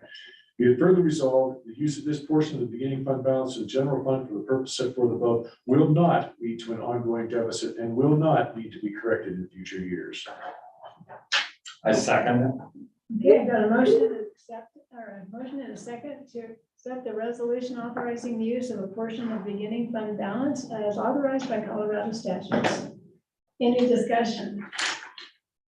Be it further resolved, the use of this portion of the beginning fund balance of the general fund for the purpose set forth above will not lead to an ongoing deficit and will not need to be corrected in future years. I second. Okay, got a motion to accept, or a motion and a second to accept the resolution authorizing the use of a portion of beginning fund balance as authorized by Colorado statutes. Any discussion?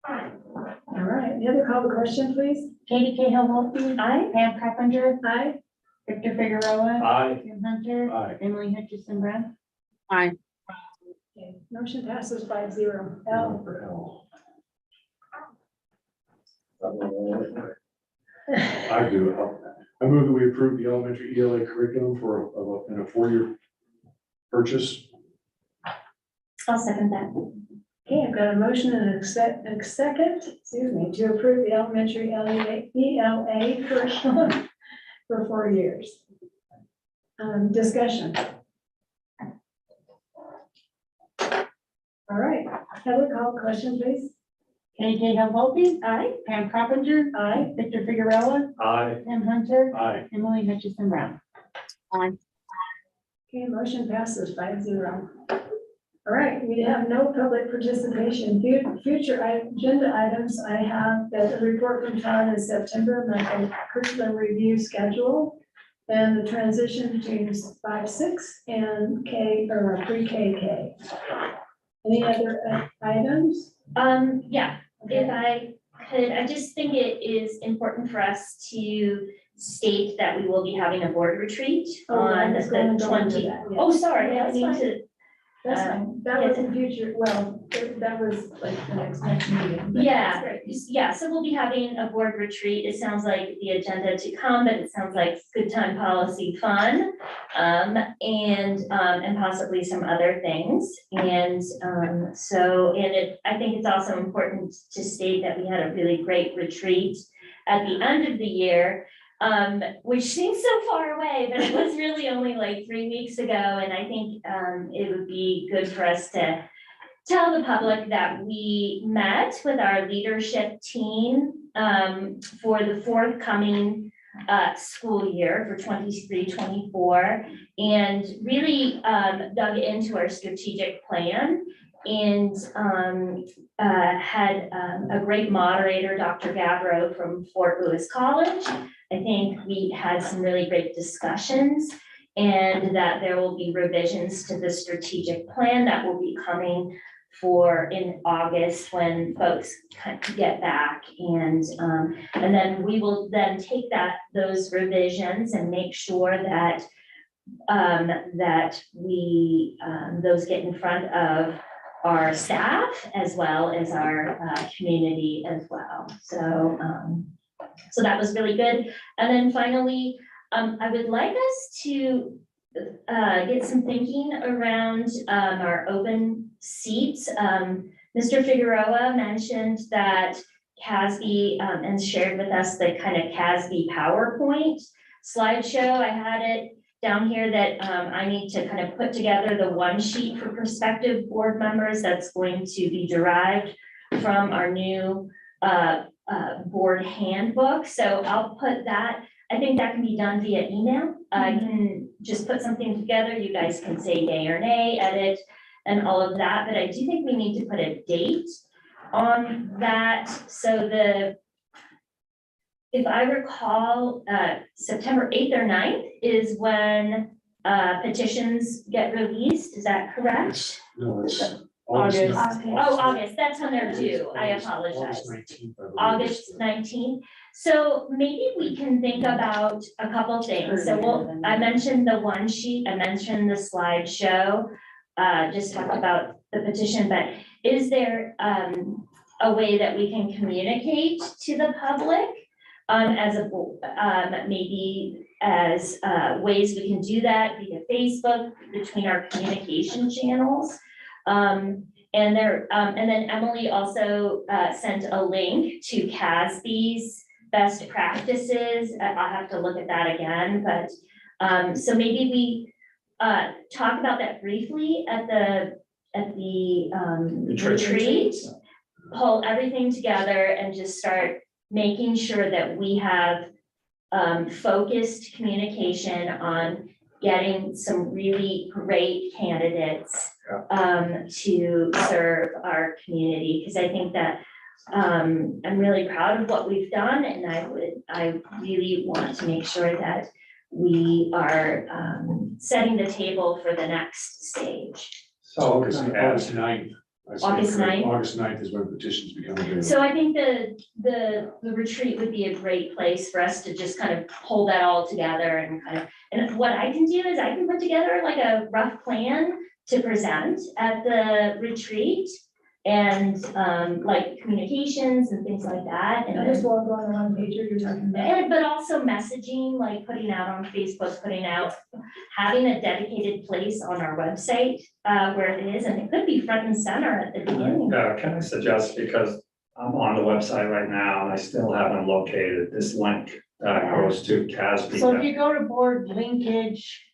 All right, the other call the question, please. Katie Cahill Wilkie. Aye. Pam Carpenter. Aye. Victor Figueroa. Aye. Tim Hunter. Aye. Emily Hutchinson Brown. Hi, Okay, motion passes 5-0. L. For L. I do. I move that we approve the elementary ELA curriculum in a 4-year purchase. I'll second that. Okay, I've got a motion and a second, excuse me, to approve the elementary ELA curriculum for 4 years. Discussion. All right, Heather, call question, please. KJ Helvolke, Aye. Pam Coppinger, Aye. Victor Figueroa, Aye. Tim Hunter, Aye. Emily Hutchinson Brown. Aye. Okay, motion passes 5-0. All right, we have no public participation. Future agenda items, I have the report from Todd in September, my curriculum review schedule, and the transition between 5-6 and pre-KK. Any other items? Yeah, if I could, I just think it is important for us to state that we will be having a board retreat on the 20. Oh, sorry, I That's need fine. to, That's fine. That was in future, well, that was like the next meeting. but yeah, that's great. yeah, so we'll be having a board retreat. It sounds like the agenda to come, but it sounds like good time policy fun. And possibly some other things. And I think it's also important to state that we had a really great retreat at the end of the year. Which seems so far away, but it was really only like 3 weeks ago, and I think it would be good for us to tell the public that we met with our leadership team for the forthcoming school year for 23-24, and really dug into our strategic plan and had a great moderator, Dr. Gabro from Fort Lewis College. I think we had some really great discussions, and that there will be revisions to the strategic plan that will be coming in August when folks get back. And then we will then take those revisions and make sure that we those get in front of our staff as well as our community as well. So that was really good. And then finally, I would like us to get some thinking around our open seats. Mr. Figueroa mentioned that CASB and shared with us the kind of CASB PowerPoint slideshow. I had it down here that I need to kind of put together the one sheet for prospective board members that's going to be derived from our new board handbook. So I'll put that, I think that can be done via email. I can just put something together. You guys can say yay or nay, edit, and all of that. But I do think we need to put a date on that. So if I recall, September 8th or 9th is when petitions get released. Is that correct? It's August. Oh, August, that's when they're due. I apologize. August 19th. So maybe we can think about a couple things. So I mentioned the one sheet, I mentioned the slideshow, just talked about the petition, but is there a way that we can communicate to the public as maybe as ways we can do that via Facebook, between our communication channels? And then Emily also sent a link to CASB's best practices. I'll have to look at that again, but so maybe we talk about that briefly at the retreat, pull everything together and just start making sure that we have focused communication on getting some really great candidates to serve our community, because I think that I'm really proud of what we've done, and I really want to make sure that we are setting the table for the next stage. So August 9th. August 9th? August 9th is when petitions become available. So I think the retreat would be a great place for us to just kind of pull that all together and what I can do is I can put together like a rough plan to present at the retreat and, like communications and things like that. And And then this will go on the one pager you're talking about. and, but also messaging, like putting out on Facebook, putting out, having a dedicated place on our website, where it is, and it could be front and center at the beginning. Can I suggest, because I'm on the website right now and I still haven't located this link that goes to CASB. So if you go to board linkage,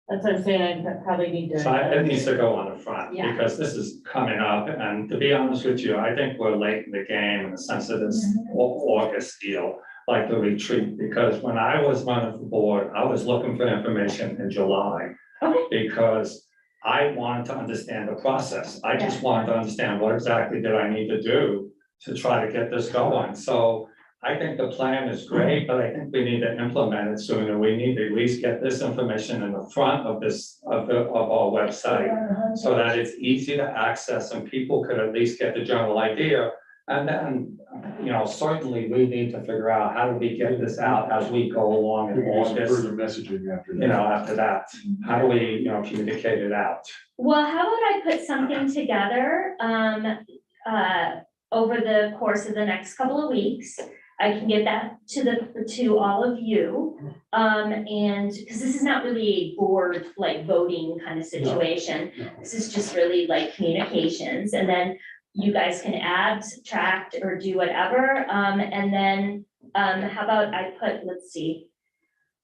that's what I'm saying, I probably need to. So it needs to go on the front, Yeah. because this is coming up, and to be honest with you, I think we're late in the game in the sense of this August deal, like the retreat, because when I was running for board, I was looking for information in July. Okay. Because I wanted to understand the process, I just wanted to understand what exactly did I need to do to try to get this going, so I think the plan is great, but I think we need to implement it sooner. We need to at least get this information in the front of this, of our website, so that it's easy to access and people could at least get the general idea. And then, you know, certainly we need to figure out how do we get this out as we go along in We can do some August, further messaging after that. you know, after that. How do we, you know, communicate it out? Well, how about I put something together, over the course of the next couple of weeks? I can get that to all of you. And, because this is not really a board, like voting kind of situation. No. This is just really like communications, and then you guys can add, subtract, or do whatever. And then, how about I put, let's see.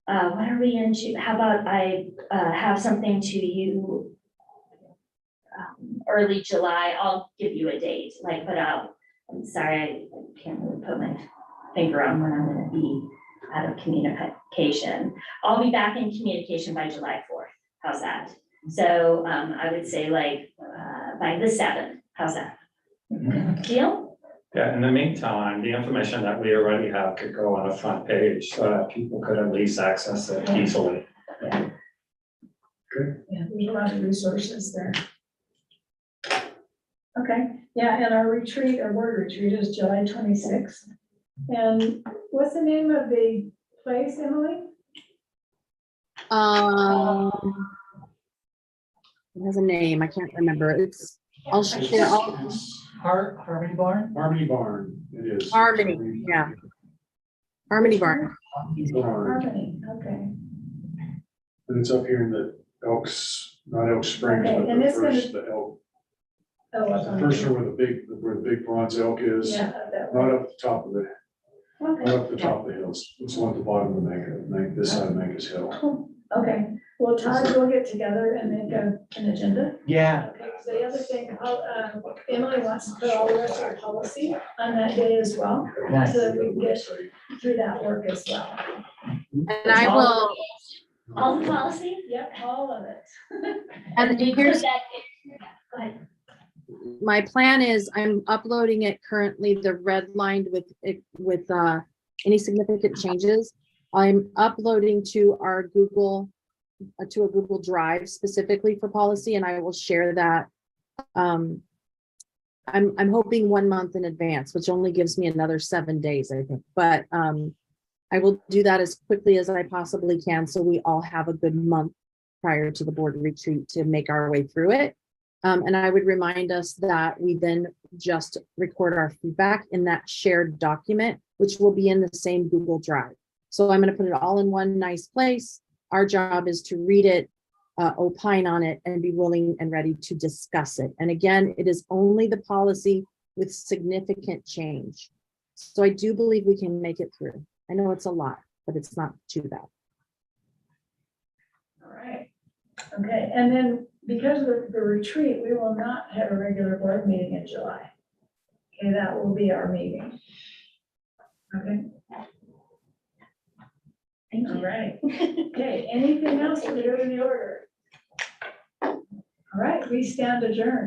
What are we into? How about I, have something to you early July? I'll give you a date, like, but I'm sorry, I can't really put my finger on when I'm gonna be out of communication. I'll be back in communication by July 4th. How's that? So, I would say like, by the 7th. How's that? Deal? Yeah, in the meantime, the information that we already have could go on the front page so that people could at least access it easily. Yeah, there's a lot of resources there. Okay, yeah, and our retreat, our board retreat is July 26th. And what's the name of the place, Emily? It has a name, I can't remember. I'll share, It's Harmony Barn? Harmony Barn, it is. Harmony, yeah. Harmony Barn. Barn, Harmony, okay. and it's up here in the Elks, not Elk Springs, Okay, but and the it's gonna- first, the Elk, Oh, up the on first one where the big bronze elk is. Yeah, that one. Not up the top of it, not Okay, up the top of the hills, it's one at the bottom of the this side of Mancos Hill. cool. Okay, well, Todd, we'll get together and make an agenda. Yeah, Okay, so the other thing, Emily wants to put all the rest of our policy on that day as well, nice. so that we can get through that work as well. And I will, All the policy? Yep, all of it. and here's, Go ahead. my plan is I'm uploading it currently, the red lined with any significant changes. I'm uploading to our Google, to a Google Drive specifically for policy, and I will share that. I'm hoping 1 month in advance, which only gives me another 7 days, I think, but I will do that as quickly as I possibly can, so we all have a good month prior to the board retreat to make our way through it. And I would remind us that we then just record our feedback in that shared document, which will be in the same Google Drive. So I'm going to put it all in one nice place. Our job is to read it, opine on it, and be willing and ready to discuss it. And again, it is only the policy with significant change. So I do believe we can make it through. I know it's a lot, but it's not too bad. All right, okay, and then because of the retreat, we will not have a regular board meeting in July. Okay, that will be our meeting. Okay, Thank all you. right. Okay, anything else to go in the order? All right, we stand adjourned.